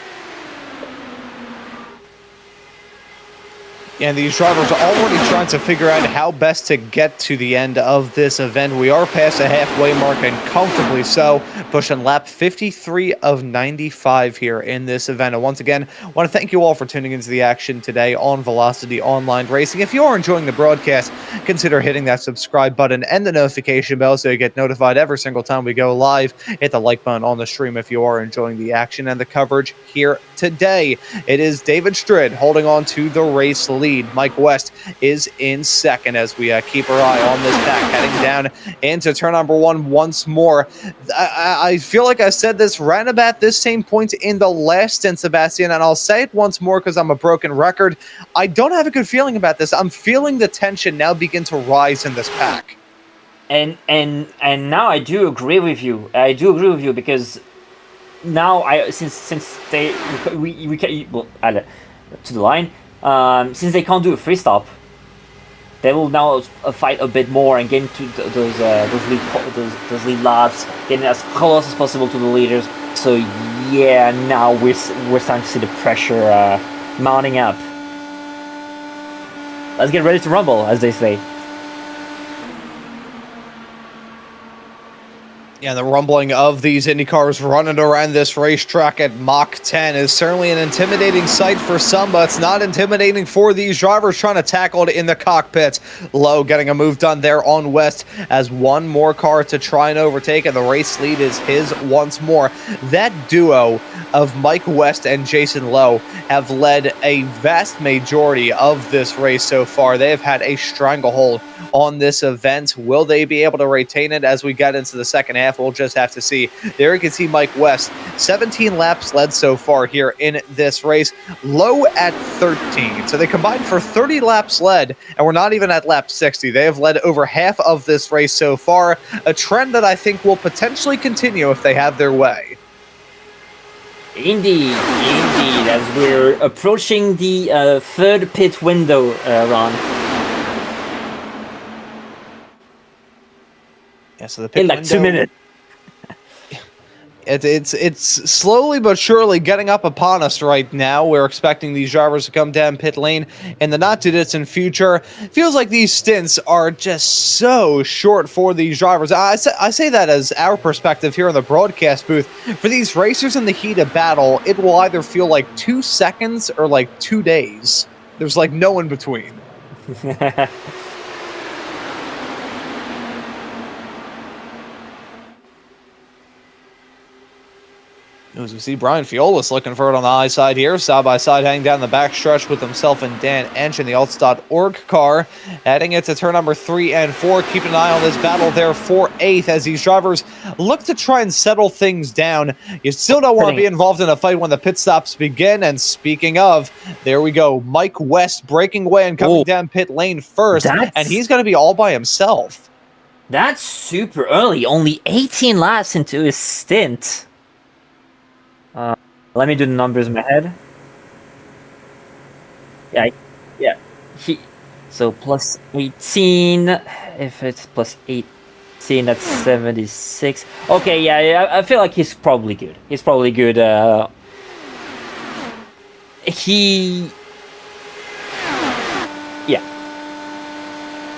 B: And these drivers are already trying to figure out how best to get to the end of this event. We are past the halfway mark, and comfortably so, pushing lap 53 of 95 here in this event. And once again, I want to thank you all for tuning into the action today on Velocity Online Racing. If you are enjoying the broadcast, consider hitting that subscribe button and the notification bell so you get notified every single time we go live. Hit the like button on the stream if you are enjoying the action and the coverage here today. It is David Strid holding on to the race lead. Mike West is in second as we keep our eye on this pack heading down into turn number 1 once more. I feel like I said this right about this same point in the last stint, Sébastien, and I'll say it once more because I'm a broken record. I don't have a good feeling about this. I'm feeling the tension now begin to rise in this pack.
C: And now I do agree with you. I do agree with you because now since they we can to the line. Since they can't do a free stop, they will now fight a bit more and get into those lead laps, getting as close as possible to the leaders. So yeah, now we're starting to see the pressure mounting up. Let's get ready to rumble, as they say.
B: Yeah, the rumbling of these Indy cars running around this racetrack at Mach 10 is certainly an intimidating sight for some, but it's not intimidating for these drivers trying to tackle it in the cockpit. Lowe getting a move done there on West as one more car to try and overtake, and the race lead is his once more. That duo of Mike West and Jason Lowe have led a vast majority of this race so far. They have had a stranglehold on this event. Will they be able to retain it as we get into the second half? We'll just have to see. There you can see Mike West, 17 laps led so far here in this race. Low at 13. So they combined for 30 laps led, and we're not even at lap 60. They have led over half of this race so far, a trend that I think will potentially continue if they have their way.
C: Indeed, as we're approaching the third pit window, Ron.
B: Yeah, so the pit
C: in like
B: window,
C: 2 minutes.
B: It's slowly but surely getting up upon us right now. We're expecting these drivers to come down pit lane in the not-too-distant future. Feels like these stints are just so short for these drivers. I say that as our perspective here in the broadcast booth. For these racers in the heat of battle, it will either feel like 2 seconds or like 2 days. There's like no in between. As we see Brian Fiolis looking for it on the high side here, side by side, heading down the back stretch with himself and Dan Ench in the Alts.org car, heading into turn number 3 and 4. Keeping an eye on this battle there for 8th as these drivers look to try and settle things down. You still don't want to be involved in a fight when the pit stops begin. And speaking of, there we go, Mike West breaking away and coming down pit lane first, and he's going to be all by himself.
C: That's super early, only 18 laps into his stint. Let me do the numbers in my head. Yeah. So plus 18. If it's plus 18, that's 76. Okay, yeah. I feel like he's probably good. He's probably good.
B: Yeah,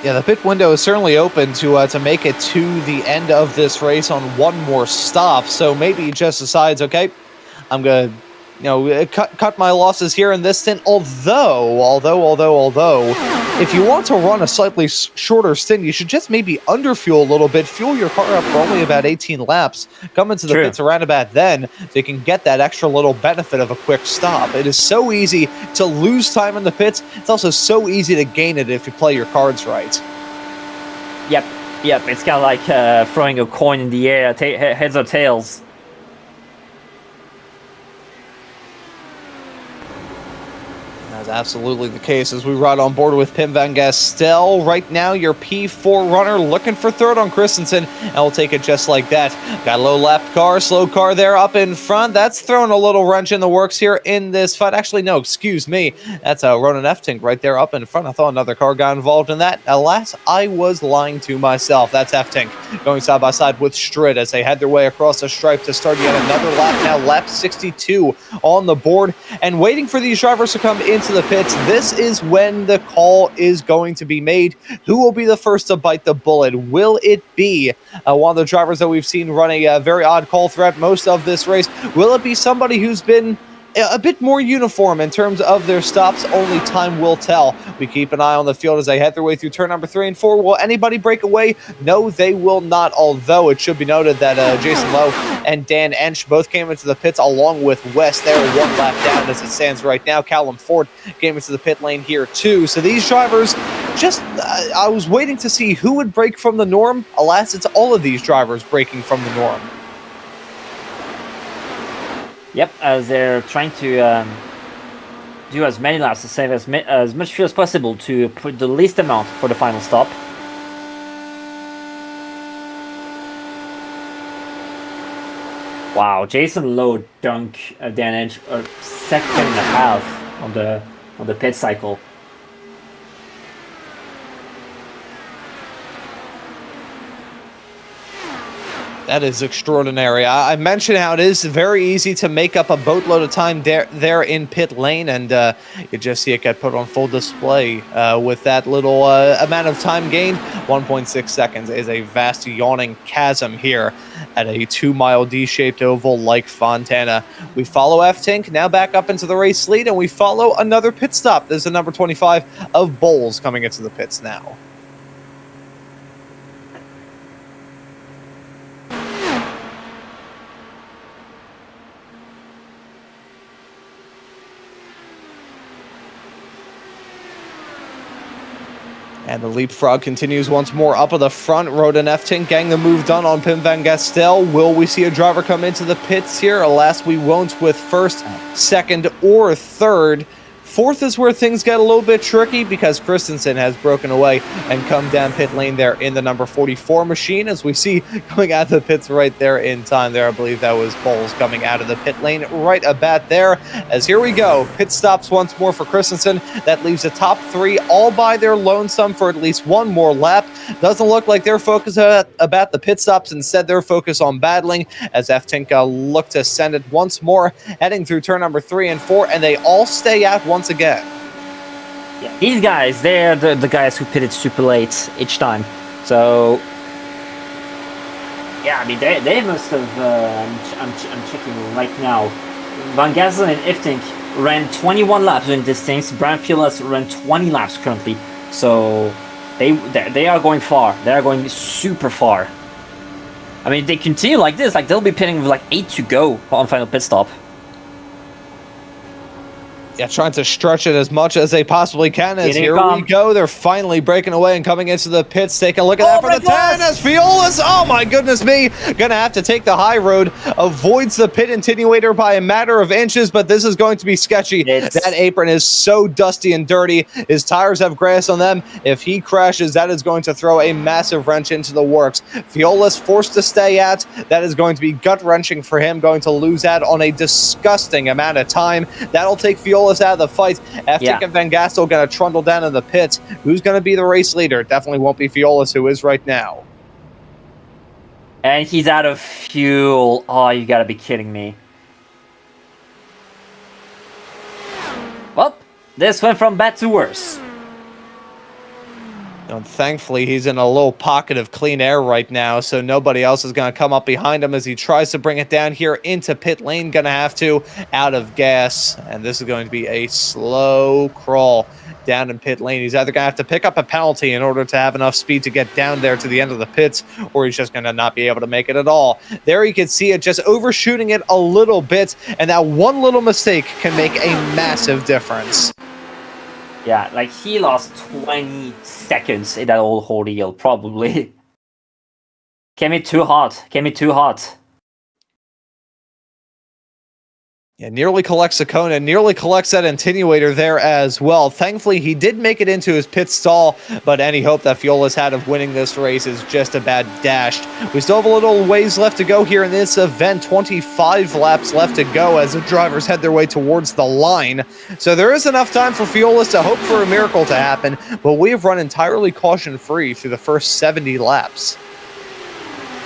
B: the pit window is certainly open to make it to the end of this race on one more stop. So maybe he just decides, okay, I'm going to, cut my losses here in this stint. Although, if you want to run a slightly shorter stint, you should just maybe underfuel a little bit, fuel your car up for only about 18 laps, come into the pits around about then, so you can get that extra little benefit of a quick stop. It is so easy to lose time in the pits. It's also so easy to gain it if you play your cards right.
C: Yep. It's kind of like throwing a coin in the air, heads or tails.
B: That's absolutely the case as we ride on board with Pim van Gastel. Right now, your P4 runner looking for third on Christensen, and we'll take it just like that. Got a low lapped car, slow car there up in front. That's throwing a little wrench in the works here in this fight. Actually, no, excuse me. That's Ronan Eftink right there up in front. I thought another car got involved in that. Alas, I was lying to myself. That's Eftink going side by side with Strid as they head their way across the stripe to start yet another lap. Now, lap 62 on the board, and waiting for these drivers to come into the pits. This is when the call is going to be made. Who will be the first to bite the bullet? Will it be one of the drivers that we've seen run a very odd call throughout most of this race? Will it be somebody who's been a bit more uniform in terms of their stops? Only time will tell. We keep an eye on the field as they head their way through turn number 3 and 4. Will anybody break away? No, they will not, although it should be noted that Jason Lowe and Dan Ench both came into the pits along with West. They are one lap down as it stands right now. Callum Ford came into the pit lane here too. So these drivers just, I was waiting to see who would break from the norm. Alas, it's all of these drivers breaking from the norm.
C: Yep, as they're trying to do as many laps to save as much fuel as possible to put the least amount for the final stop. Wow, Jason Lowe dunk Dan Ench a second and a half on the pit cycle.
B: That is extraordinary. I mentioned how it is very easy to make up a boatload of time there in pit lane, and you just see it get put on full display with that little amount of time gained. 1.6 seconds is a vast yawning chasm here at a 2-mile D-shaped oval like Fontana. We follow Eftink now back up into the race lead, and we follow another pit stop. This is the number 25 of Bowles coming into the pits now. And the leapfrog continues once more up at the front. Rodan Eftink getting the move done on Pim van Gastel. Will we see a driver come into the pits here? Alas, we won't with first, second, or third fourth is where things get a little bit tricky because Christensen has broken away and come down pit lane there in the number 44 machine, as we see coming out of the pits right there in time there. I believe that was Bowles coming out of the pit lane right about there, as here we go. Pit stops once more for Christensen. That leaves the top three all by their lonesome for at least one more lap. Doesn't look like they're focused about the pit stops. Instead, they're focused on battling as F-Tinka look to send it once more, heading through turn number 3 and 4, and they all stay out once again.
C: Yeah, these guys, they're the guys who pitted super late each time. So, yeah, I mean, they must have, I'm checking right now. Van Gassel and Iftink ran 21 laps during this thing. Brian Fieldless ran 20 laps currently. So, they are going far. They are going super far. I mean, they continue like this, like they'll be pitting with like 8 to go on final pit stop.
B: Yeah, trying to stretch it as much as they possibly can. As here we go. They're finally breaking away and coming into the pits. Take a look at that for the 10 as Fiolas. Oh my goodness me. Gonna have to take the high road. Avoids the pit attenuator by a matter of inches, but this is going to be sketchy. That apron is so dusty and dirty. His tires have grass on them. If he crashes, that is going to throw a massive wrench into the works. Fiolas forced to stay out. That is going to be gut-wrenching for him. Going to lose out on a disgusting amount of time. That'll take Fiolas out of the fight. F-Tick and Van Gastel going to trundle down in the pits. Who's going to be the race leader? Definitely won't be Fiolas, who is right now.
C: And he's out of fuel. Oh, you gotta be kidding me. Well, this went from bad to worse.
B: And thankfully, he's in a little pocket of clean air right now, so nobody else is going to come up behind him as he tries to bring it down here into pit lane. Going to have to, out of gas, and this is going to be a slow crawl down in pit lane. He's either going to have to pick up a penalty in order to have enough speed to get down there to the end of the pits, or he's just going to not be able to make it at all. There you can see it, just overshooting it a little bit, and that one little mistake can make a massive difference.
C: Yeah, like he lost 20 seconds in that old ordeal, probably. Came in too hot.
B: Yeah, nearly collects the cone, nearly collects that attenuator there as well. Thankfully, he did make it into his pit stall, but any hope that Fiolas had of winning this race is just about dashed. We still have a little ways left to go here in this event. 25 laps left to go as the drivers head their way towards the line. So there is enough time for Fiolas to hope for a miracle to happen, but we have run entirely caution-free through the first 70 laps.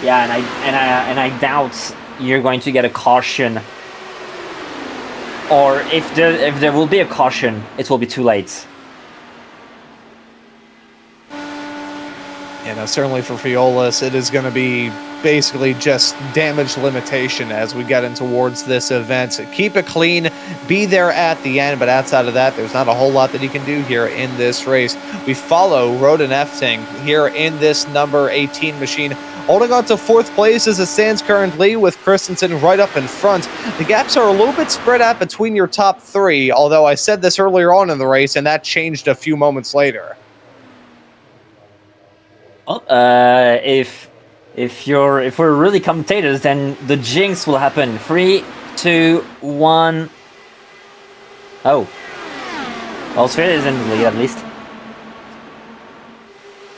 C: Yeah, and I doubt you're going to get a caution. Or if there will be a caution, it will be too late.
B: You know, certainly for Fiolas, it is going to be basically just damage limitation as we get in towards this event. Keep it clean, be there at the end, but outside of that, there's not a whole lot that he can do here in this race. We follow Roden Efting here in this number 18 machine, holding on to fourth place as it stands currently with Christensen right up in front. The gaps are a little bit spread out between your top three, although I said this earlier on in the race, and that changed a few moments later.
C: Well, if we're really commentators, then the jinx will happen. 3, 2, 1. Oh. Well, Sphere is in the lead at least.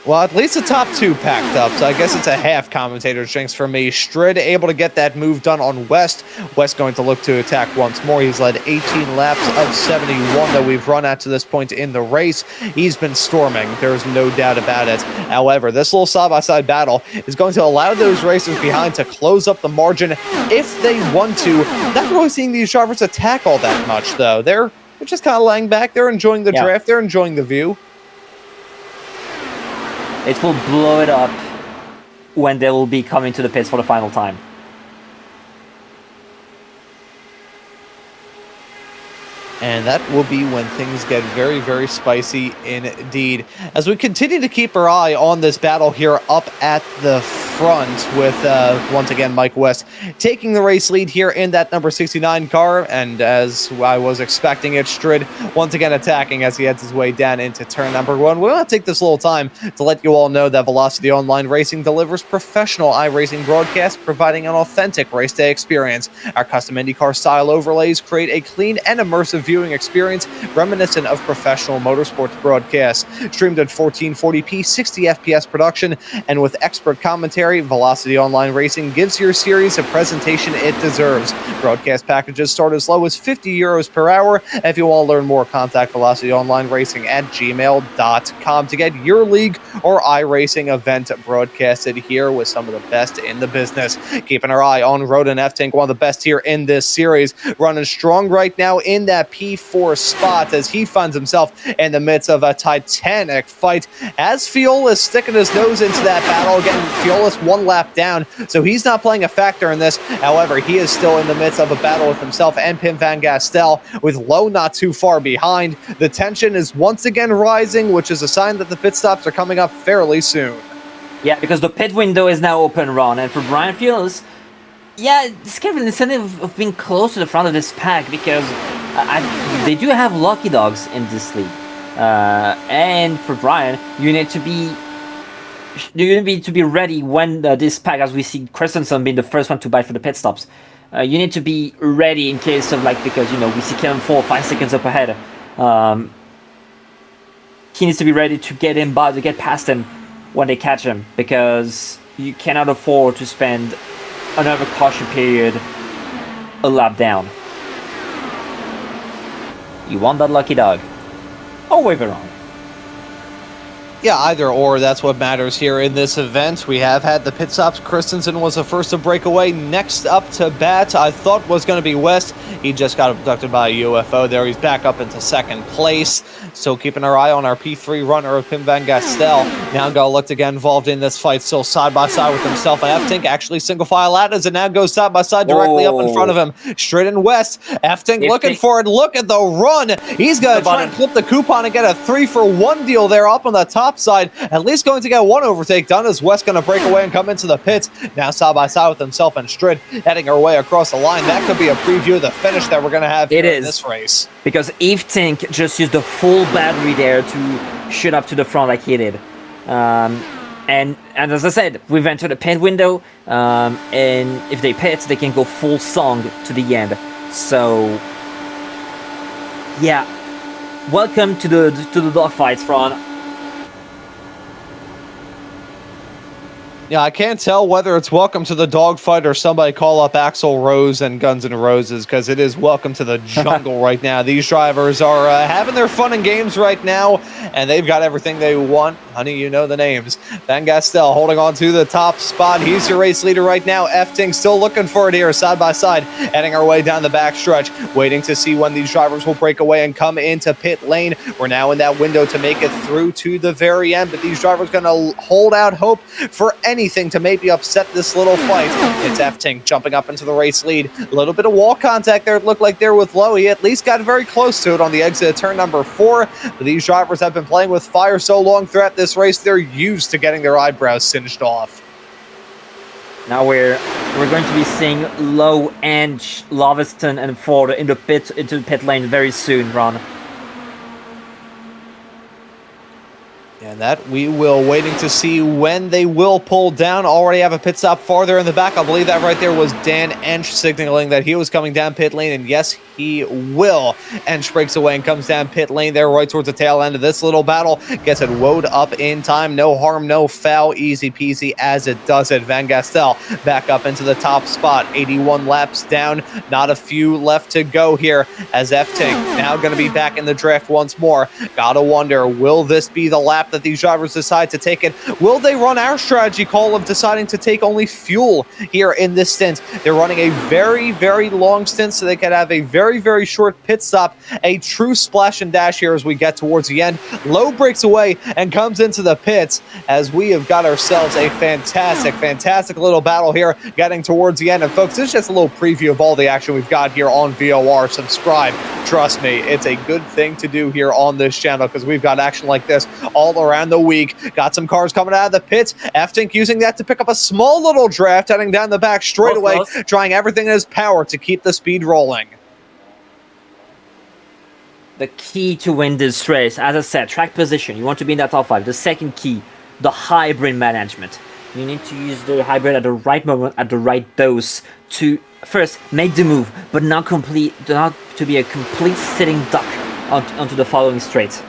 B: Well, at least the top two packed up, so I guess it's a half commentator's jinx for me. Strid able to get that move done on West. West going to look to attack once more. He's led 18 laps of 71 that we've run at to this point in the race. He's been storming. There's no doubt about it. However, this little side-by-side battle is going to allow those racers behind to close up the margin if they want to. Not really seeing these drivers attack all that much, though. They're just kind of laying back. They're enjoying the draft. They're enjoying the view.
C: It will blow it up when they will be coming to the pits for the final time.
B: And that will be when things get very, very spicy indeed. As we continue to keep our eye on this battle here up at the front with, once again, Mike West taking the race lead here in that number 69 car. And as I was expecting it, Strid once again attacking as he heads his way down into turn number 1. We want to take this little time to let you all know that Velocity Online Racing delivers professional iRacing broadcasts, providing an authentic race day experience. Our custom IndyCar style overlays create a clean and immersive view viewing experience reminiscent of professional motorsports broadcasts. Streamed at 1440p, 60 FPS production, and with expert commentary, Velocity Online Racing gives your series a presentation it deserves. Broadcast packages start as low as €50 per hour. If you want to learn more, contact Velocity Online Racing at gmail.com to get your league or iRacing event broadcasted here with some of the best in the business. Keeping our eye on Roden F-Tank, one of the best here in this series, running strong right now in that P4 spot as he finds himself in the midst of a titanic fight as Fiol is sticking his nose into that battle. Again, Fiol is one lap down, so he's not playing a factor in this. However, he is still in the midst of a battle with himself and Pim van Gastel, with Lowe not too far behind. The tension is once again rising, which is a sign that the pit stops are coming up fairly soon.
C: Yeah, because the pit window is now open, Ron, and for Brian Fields, yeah, it's kind of an incentive of being close to the front of this pack because they do have lucky dogs in this league. And for Brian, you need to be ready when this pack, as we see Christensen being the first one to bite for the pit stops. You need to be ready in case of, like, because, you know, we see Kevin 4 or 5 seconds up ahead. He needs to be ready to get in by, to get past him when they catch him, because you cannot afford to spend another caution period a lap down. You want that lucky dog. Or wave it on.
B: Yeah, either or, that's what matters here in this event. We have had the pit stops. Christensen was the first to break away. Next up to bat, I thought was going to be West. He just got abducted by a UFO there. He's back up into second place. So keeping our eye on our P3 runner of Pim van Gastel. Now got looked to get involved in this fight, still side by side with himself. And F-Tank actually single file at us and now goes side by side directly up in front of him. Straight in West. F-Tank looking for it. Look at the run. He's going to try and flip the coupon and get a 3-for-1 deal there up on the top side. At least going to get one overtake done as West going to break away and come into the pits. Now side by side with himself and Strid heading our way across the line. That could be a preview of the finish that we're going to have here in this race.
C: Because F-Tank just used the full battery there to shoot up to the front like he did. And as I said, we've entered the pit window, and if they pit, they can go full song to the end. So, yeah, welcome to the dogfights, Ron.
B: Yeah, I can't tell whether it's welcome to the dogfight or somebody call up Axl Rose and Guns N' Roses, because it is welcome to the jungle right now. These drivers are having their fun and games right now, and they've got everything they want. Honey, you know the names. Van Gastel holding on to the top spot. He's your race leader right now. F-Ting still looking for it here, side by side, heading our way down the back stretch, waiting to see when these drivers will break away and come into pit lane. We're now in that window to make it through to the very end, but these drivers going to hold out hope for anything to maybe upset this little fight. It's F-Ting jumping up into the race lead. A little bit of wall contact there, it looked like there with Lowe. He at least got very close to it on the exit of turn number 4. But these drivers have been playing with fire so long throughout this race, they're used to getting their eyebrows singed off.
C: Now we're going to be seeing Lowe and Loviston and Ford into the pit lane very soon, Ron.
B: And that we will, waiting to see when they will pull down. Already have a pit stop farther in the back. I believe that right there was Dan Ensch signaling that he was coming down pit lane, and yes, he will. Ensch breaks away and comes down pit lane there right towards the tail end of this little battle. Gets it woed up in time. No harm, no foul. Easy peasy as it does it. Van Gastel back up into the top spot. 81 laps down. Not a few left to go here as F-Tank now going to be back in the draft once more. Gotta wonder, will this be the lap that these drivers decide to take it? Will they run our strategy call of deciding to take only fuel here in this stint? They're running a very, very long stint, so they can have a very, very short pit stop, a true splash and dash here as we get towards the end. Lowe breaks away and comes into the pits as we have got ourselves a fantastic, fantastic little battle here getting towards the end. And folks, this is just a little preview of all the action we've got here on VOR. Subscribe. Trust me, it's a good thing to do here on this channel because we've got action like this all around the week. Got some cars coming out of the pits. F-Tink using that to pick up a small little draft, heading down the back straightaway, trying everything in his power to keep the speed rolling.
C: The key to win this race, as I said, track position. You want to be in that top 5. The second key, the hybrid management. You need to use the hybrid at the right moment, at the right dose, to first make the move, but not to be a complete sitting duck onto the following straight.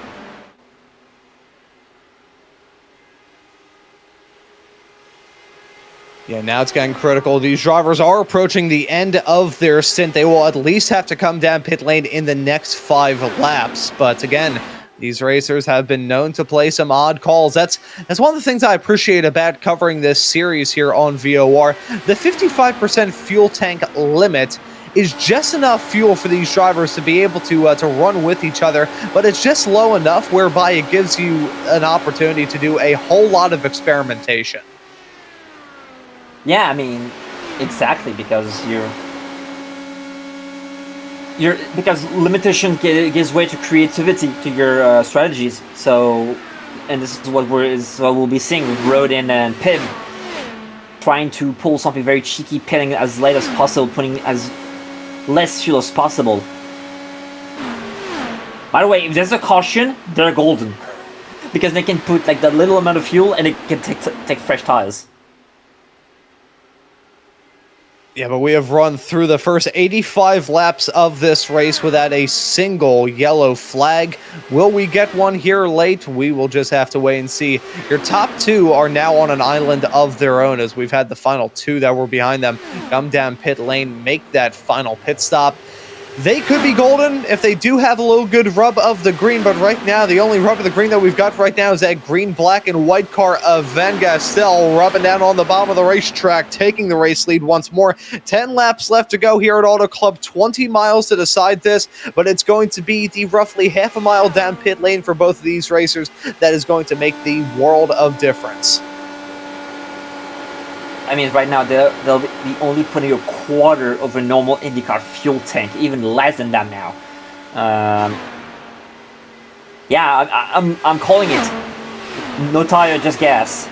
B: Yeah, now it's getting critical. These drivers are approaching the end of their stint. They will at least have to come down pit lane in the next 5 laps. But again, these racers have been known to play some odd calls. That's one of the things I appreciate about covering this series here on VOR. The 55% fuel tank limit is just enough fuel for these drivers to be able to run with each other, but it's just low enough whereby it gives you an opportunity to do a whole lot of experimentation.
C: Yeah, I mean, exactly, because because limitation gives way to creativity to your strategies. So, and this is what we'll be seeing with Rodin and Pim trying to pull something very cheeky, pitting as late as possible, putting as less fuel as possible. By the way, if there's a caution, they're golden because they can put like that little amount of fuel and it can take fresh tires.
B: Yeah, but we have run through the first 85 laps of this race without a single yellow flag. Will we get one here late? We will just have to wait and see. Your top 2 are now on an island of their own, as we've had the final 2 that were behind them come down pit lane, make that final pit stop. They could be golden if they do have a little good rub of the green, but right now, the only rub of the green that we've got right now is that green, black, and white car of Van Gastel rubbing down on the bottom of the racetrack, taking the race lead once more. 10 laps left to go here at Auto Club, 20 miles to decide this, but it's going to be the roughly half a mile down pit lane for both of these racers that is going to make the world of difference.
C: I mean, right now, they'll be only putting a quarter of a normal IndyCar fuel tank, even less than that now. Yeah, I'm calling it. No tire, just gas.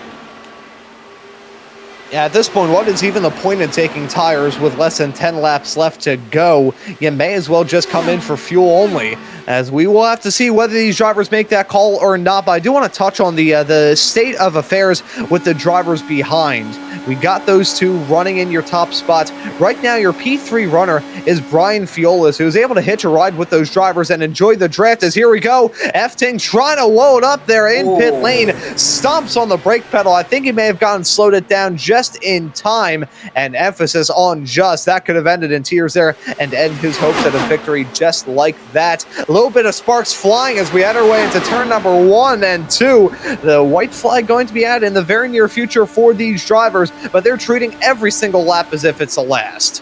B: Yeah, at this point, what is even the point in taking tires with less than 10 laps left to go? You may as well just come in for fuel only, as we will have to see whether these drivers make that call or not. But I do want to touch on the state of affairs with the drivers behind. We got those 2 running in your top spots. Right now, your P3 runner is Brian Fiolis, who was able to hitch a ride with those drivers and enjoy the draft. As here we go, Efting trying to load up there in pit lane, stomps on the brake pedal. I think he may have slowed it down just in time, and emphasis on just. That could have ended in tears there and end his hopes at a victory just like that. A little bit of sparks flying as we head our way into turn number 1 and 2. The white flag going to be out in the very near future for these drivers, but they're treating every single lap as if it's the last.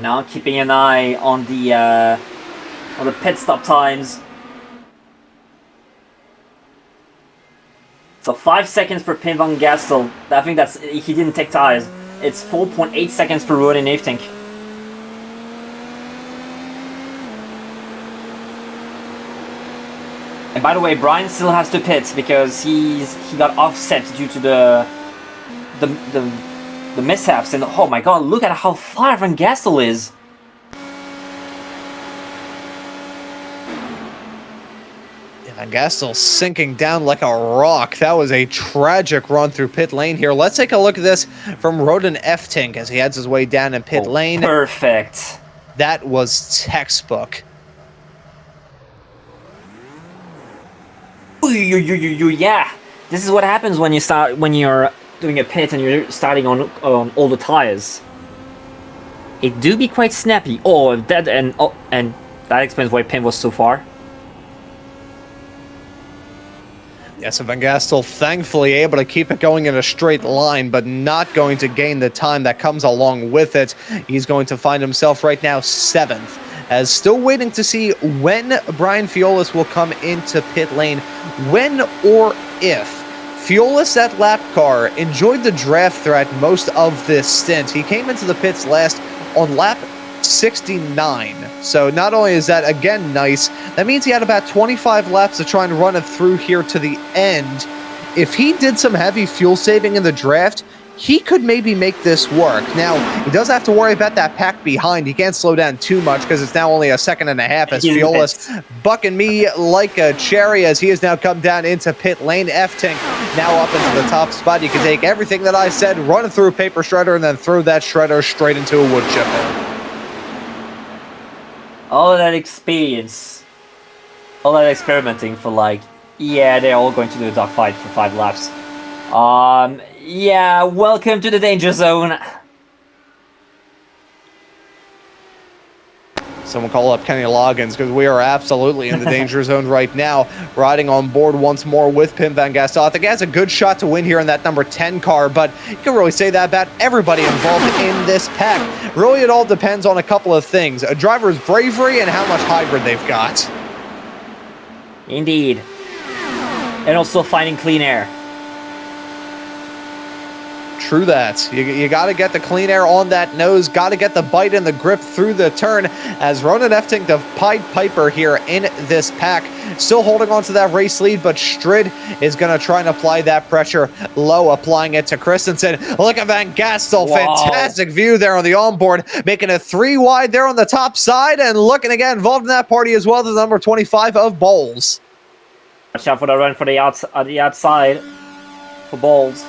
C: Now keeping an eye on the pit stop times. So 5 seconds for Pim van Gastel. I think he didn't take tires. It's 4.8 seconds for Rodin Eftink. And by the way, Brian still has to pit because he got offset due to the mishaps. And oh my god, look at how far Van Gastel is.
B: Van Gastel sinking down like a rock. That was a tragic run through pit lane here. Let's take a look at this from Rodin Eftink as he heads his way down in pit lane.
C: Perfect.
B: That was textbook.
C: Yeah, this is what happens when you're doing a pit and you're starting on all the tires. It do be quite snappy. And that explains why Pim was so far.
B: Yeah, so Van Gastel thankfully able to keep it going in a straight line, but not going to gain the time that comes along with it. He's going to find himself right now 7th, as still waiting to see when Brian Fiolis will come into pit lane, when or if. Fiolis, that lap car, enjoyed the draft threat most of this stint. He came into the pits last on lap 69. So not only is that, again, nice, that means he had about 25 laps to try and run it through here to the end. If he did some heavy fuel saving in the draft, he could maybe make this work. Now, he does have to worry about that pack behind. He can't slow down too much because it's now only a second and a half as Fiolis bucking me like a cherry as he has now come down into pit lane. Eftink now up into the top spot. You can take everything that I said, run it through a paper shredder, and then throw that shredder straight into a wood chipper.
C: All that experience, all that experimenting for like, yeah, they're all going to do a dogfight for 5 laps. Yeah, welcome to the danger zone.
B: Someone call up Kenny Loggins, because we are absolutely in the danger zone right now. Riding on board once more with Pim Van Gastel. I think he has a good shot to win here in that number 10 car, but you can really say that about everybody involved in this pack. Really, it all depends on a couple of things. A driver's bravery and how much hybrid they've got.
C: Indeed. And also finding clean air.
B: True that. You got to get the clean air on that nose, got to get the bite and the grip through the turn, as Ronan Efting, the Pied Piper here in this pack, still holding on to that race lead, but Strid is going to try and apply that pressure low, applying it to Christensen. Look at Van Gastel, fantastic view there on the onboard, making it 3 wide there on the top side, and looking again involved in that party as well, the number 25 of Bowles.
C: Watch out for the run for the outside for Bowles.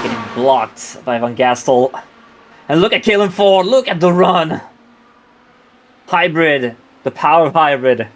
C: Getting blocked by Van Gastel. And look at Kalen Ford, look at the run. Hybrid, the power of hybrid.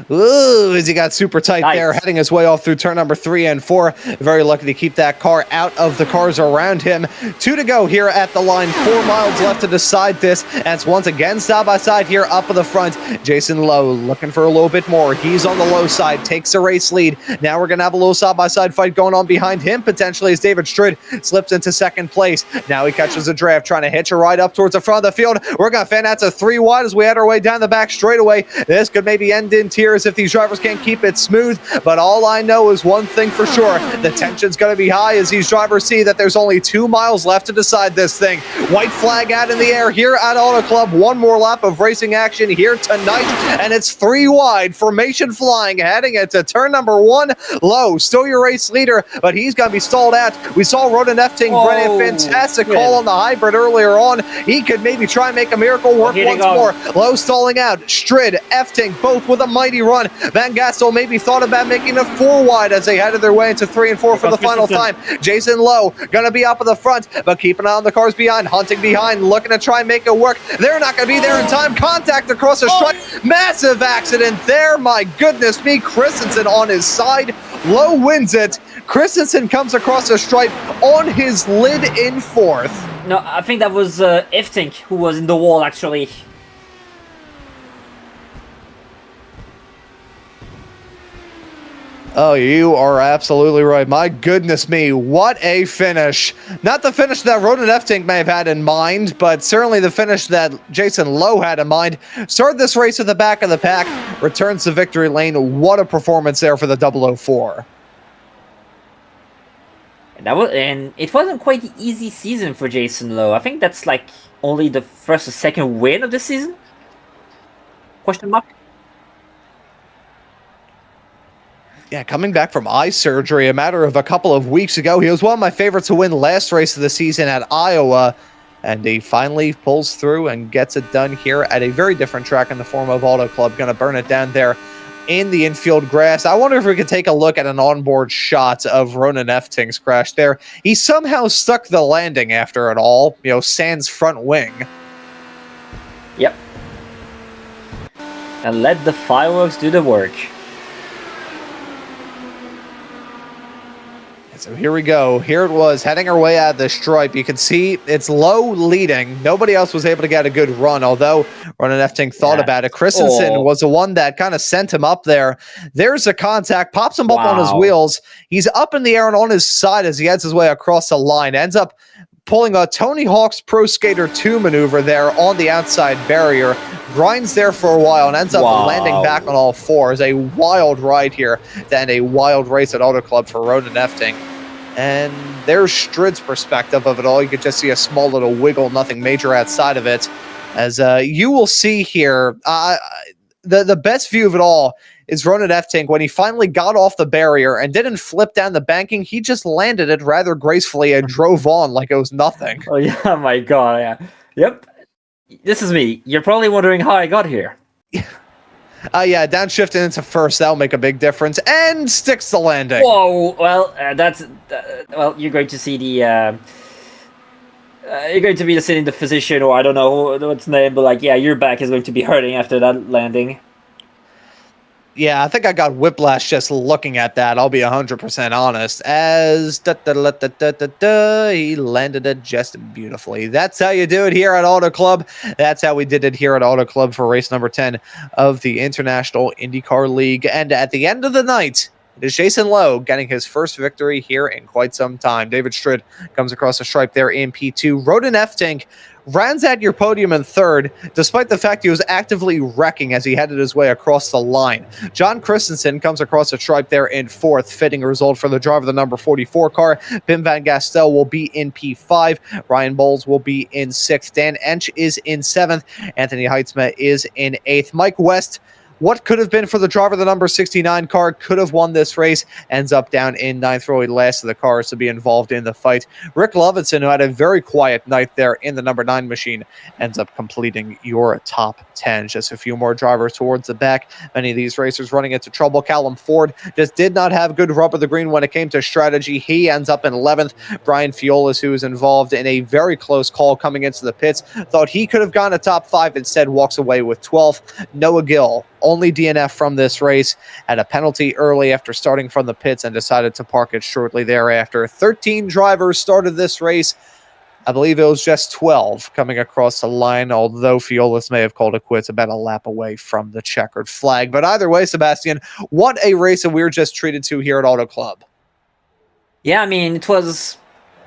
B: Ooh, as he got super tight there, heading his way off through turn number 3 and 4. Very lucky to keep that car out of the cars around him. 2 to go here at the line. 4 miles left to decide this. And it's once again side by side here up in the front. Jason Lowe looking for a little bit more. He's on the low side, takes the race lead. Now we're going to have a little side by side fight going on behind him, potentially, as David Strid slips into second place. Now he catches a draft, trying to hitch a ride up towards the front of the field. We're going to fan out to 3 wide as we head our way down the back straightaway. This could maybe end in tears if these drivers can't keep it smooth, but all I know is one thing for sure: the tension's going to be high as these drivers see that there's only 2 miles left to decide this thing. White flag out in the air here at Auto Club. 1 more lap of racing action here tonight, and it's 3 wide, formation flying, heading into turn number 1. Lowe, still your race leader, but he's going to be stalled out. We saw Ronan Efting run a fantastic call on the hybrid earlier on. He could maybe try and make a miracle work once more. Lowe stalling out. Strid, Efting, both with a mighty run. Van Gastel maybe thought about making it 4 wide as they headed their way into 3 and 4 for the final time. Jason Lowe gonna be up in the front, but keep an eye on the cars behind, hunting behind, looking to try and make it work. They're not gonna be there in time. Contact across the stripe. Massive accident there. My goodness me. Christensen on his side. Lowe wins it. Christensen comes across the stripe on his lid in 4th.
C: No, I think that was Efting who was in the wall actually.
B: Oh, you are absolutely right. My goodness me, what a finish. Not the finish that Ronan Efting may have had in mind, but certainly the finish that Jason Lowe had in mind. Started this race at the back of the pack, returns to victory lane. What a performance there for the 004.
C: And it wasn't quite the easy season for Jason Lowe. I think that's like only the first or second win of the season? Question mark?
B: Yeah, coming back from eye surgery a matter of a couple of weeks ago. He was one of my favorites to win last race of the season at Iowa, and he finally pulls through and gets it done here at a very different track in the form of Auto Club. Going to burn it down there in the infield grass. I wonder if we could take a look at an onboard shot of Ronan Efting's crash there. He somehow stuck the landing after it all, you know, sans front wing.
C: Yep. And let the fireworks do the work.
B: So here we go. Here it was, heading our way out of the stripe. You can see it's Lowe leading. Nobody else was able to get a good run, although Ronan Efting thought about it. Christensen was the one that kind of sent him up there. There's a contact, pops him up on his wheels. He's up in the air and on his side as he heads his way across the line. Ends up pulling a Tony Hawk's Pro Skater 2 maneuver there on the outside barrier. Grinds there for a while and ends up landing back on all fours. A wild ride here and a wild race at Auto Club for Ronan Efting. And there's Strid's perspective of it all. You could just see a small little wiggle, nothing major outside of it. As you will see here, the best view of it all is Ronan Efting. When he finally got off the barrier and didn't flip down the banking, he just landed it rather gracefully and drove on like it was nothing.
C: Oh, yeah, my God, yeah. Yep. This is me. You're probably wondering how I got here.
B: Yeah, downshifting into first, that'll make a big difference. And sticks the landing.
C: Whoa, well, well, you're going to see the... you're going to be sitting the physician, or I don't know what's the name, but like, yeah, your back is going to be hurting after that landing.
B: Yeah, I think I got whiplash just looking at that. I'll be 100% honest. As he landed it just beautifully. That's how you do it here at Auto Club. That's how we did it here at Auto Club for race number 10 of the International IndyCar League. And at the end of the night, it is Jason Lowe getting his first victory here in quite some time. David Strid comes across the stripe there in P2. Rode an F-Tank, rounds out your podium in third, despite the fact he was actively wrecking as he headed his way across the line. John Christensen comes across the stripe there in fourth, fitting result for the driver of the number 44 car. Pim Van Gastel will be in P5. Ryan Bowles will be in sixth. Dan Ench is in seventh. Anthony Heitzma is in eighth. Mike West, what could have been for the driver of the number 69 car, could have won this race, ends up down in ninth, really last of the cars to be involved in the fight. Rick Lovinson, who had a very quiet night there in the number 9 machine, ends up completing your top 10. Just a few more drivers towards the back. Many of these racers running into trouble. Callum Ford just did not have good rub of the green when it came to strategy. He ends up in 11th. Brian Fiolas, who was involved in a very close call coming into the pits, thought he could have gone to top 5, instead walks away with 12th. Noah Gill, only DNF from this race, had a penalty early after starting from the pits and decided to park it shortly thereafter. 13 drivers started this race. I believe it was just 12 coming across the line, although Fiolas may have called it quits about a lap away from the checkered flag. But either way, Sebastian, what a race that we were just treated to here at Auto Club.
C: Yeah, I mean, it was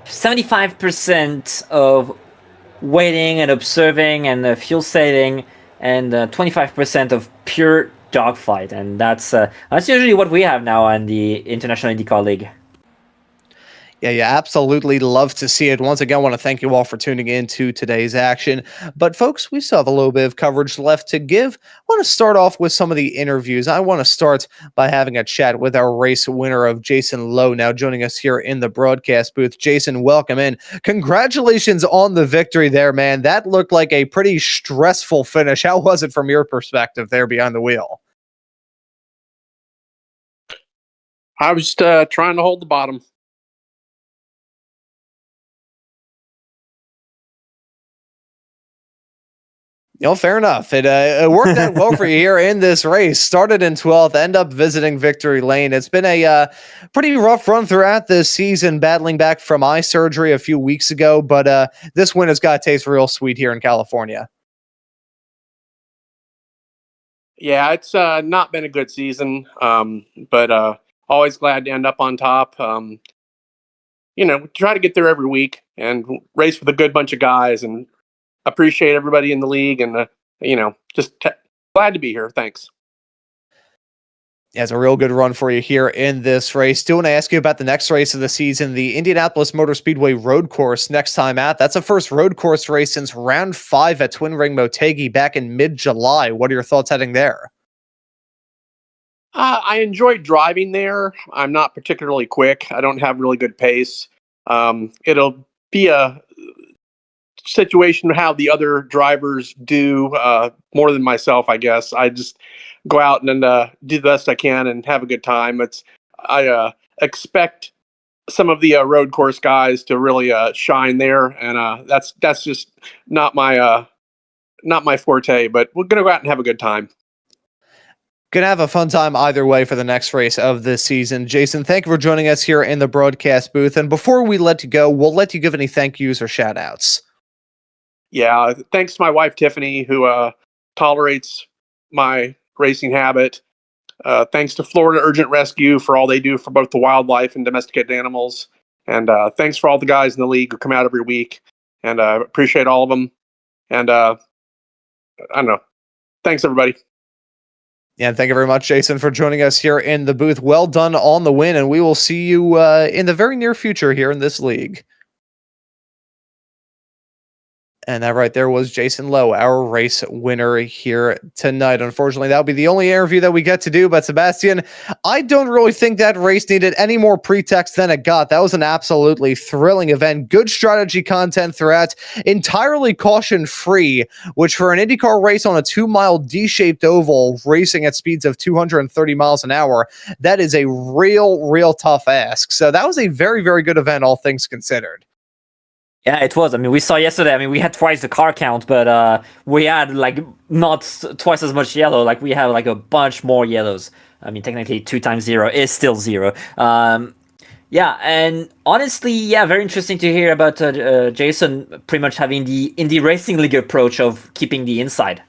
C: 75% of waiting and observing and fuel saving, and 25% of pure dogfight, and that's usually what we have now on the International IndyCar League.
B: Yeah, you absolutely love to see it. Once again, I want to thank you all for tuning in to today's action. But folks, we still have a little bit of coverage left to give. I want to start off with some of the interviews. I want to start by having a chat with our race winner of Jason Lowe, now joining us here in the broadcast booth. Jason, welcome in. Congratulations on the victory there, man. That looked like a pretty stressful finish. How was it from your perspective there behind the wheel?
D: I was trying to hold the bottom.
B: You know, fair enough. It worked out well for you here in this race. Started in 12th, end up visiting victory lane. It's been a pretty rough run throughout this season, battling back from eye surgery a few weeks ago, but this win has got to taste real sweet here in California.
D: Yeah, it's not been a good season, but always glad to end up on top. Try to get there every week and race with a good bunch of guys, and appreciate everybody in the league, and just glad to be here. Thanks.
B: Yeah, it's a real good run for you here in this race. Do want to ask you about the next race of the season, the Indianapolis Motor Speedway road course next time out. That's the first road course race since round 5 at Twin Ring Motegi back in mid-July. What are your thoughts heading there?
D: I enjoyed driving there. I'm not particularly quick. I don't have really good pace. It'll be a situation how the other drivers do, more than myself, I guess. I just go out and do the best I can and have a good time. I expect some of the road course guys to really shine there, and that's just not my forte. But we're gonna go out and have a good time.
B: Gonna have a fun time either way for the next race of this season. Jason, thank you for joining us here in the broadcast booth. And before we let you go, we'll let you give any thank yous or shout outs.
D: Yeah, thanks to my wife, Tiffany, who tolerates my racing habit. Thanks to Florida Urgent Rescue for all they do for both the wildlife and domesticated animals. And thanks for all the guys in the league who come out every week. And appreciate all of them. And I don't know. Thanks, everybody.
B: Yeah, thank you very much, Jason, for joining us here in the booth. Well done on the win, and we will see you in the very near future here in this league. And that right there was Jason Lowe, our race winner here tonight. Unfortunately, that'll be the only interview that we get to do. But Sébastien, I don't really think that race needed any more pretext than it got. That was an absolutely thrilling event. Good strategy content throughout, entirely caution-free, which for an IndyCar race on a 2-mile D-shaped oval, racing at speeds of 230 miles an hour, that is a real tough ask. So that was a very, very good event, all things considered.
C: Yeah, it was. I mean, we saw yesterday. I mean, we had twice the car count, but we had like not twice as much yellow. Like we have like a bunch more yellows. I mean, technically 2 times 0 is still 0. Yeah, and honestly, yeah, very interesting to hear about Jason pretty much having the Indy Racing League approach of keeping the inside.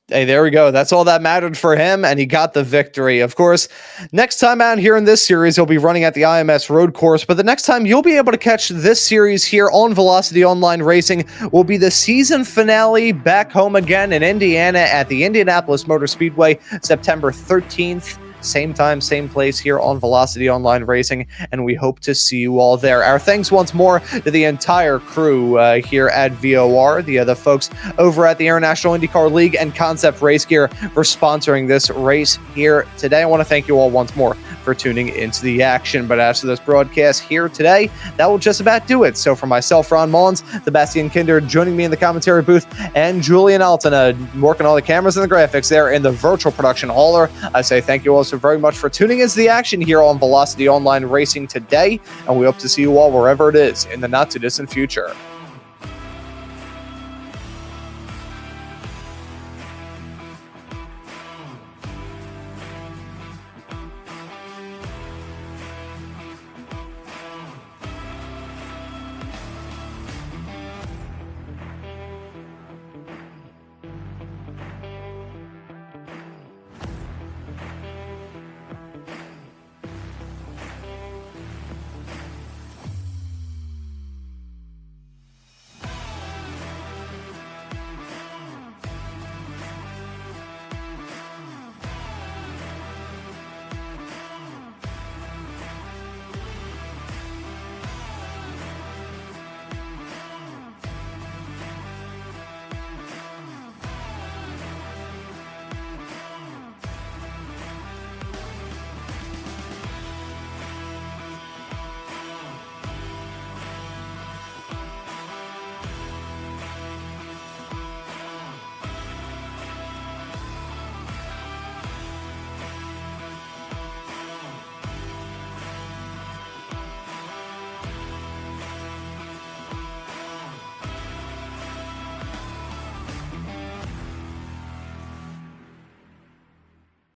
B: Hey, there we go. That's all that mattered for him, and he got the victory. Of course, next time out here in this series, he'll be running at the IMS road course, but the next time you'll be able to catch this series here on Velocity Online Racing will be the season finale back home again in Indiana at the Indianapolis Motor Speedway, September 13th. Same time, same place here on Velocity Online Racing, and we hope to see you all there. Our thanks once more to the entire crew here at VOR, the folks over at the International IndyCar League and Concept Racegear for sponsoring this race here today. I want to thank you all once more for tuning into the action. But after this broadcast here today, that will just about do it. So for myself, Ron Maunz, Sébastien Kinder joining me in the commentary booth, and Julien Altena working all the cameras and the graphics there in the virtual production hauler, I say thank you all so very much for tuning into the action here on Velocity Online Racing today, and we hope to see you all wherever it is in the not too distant future.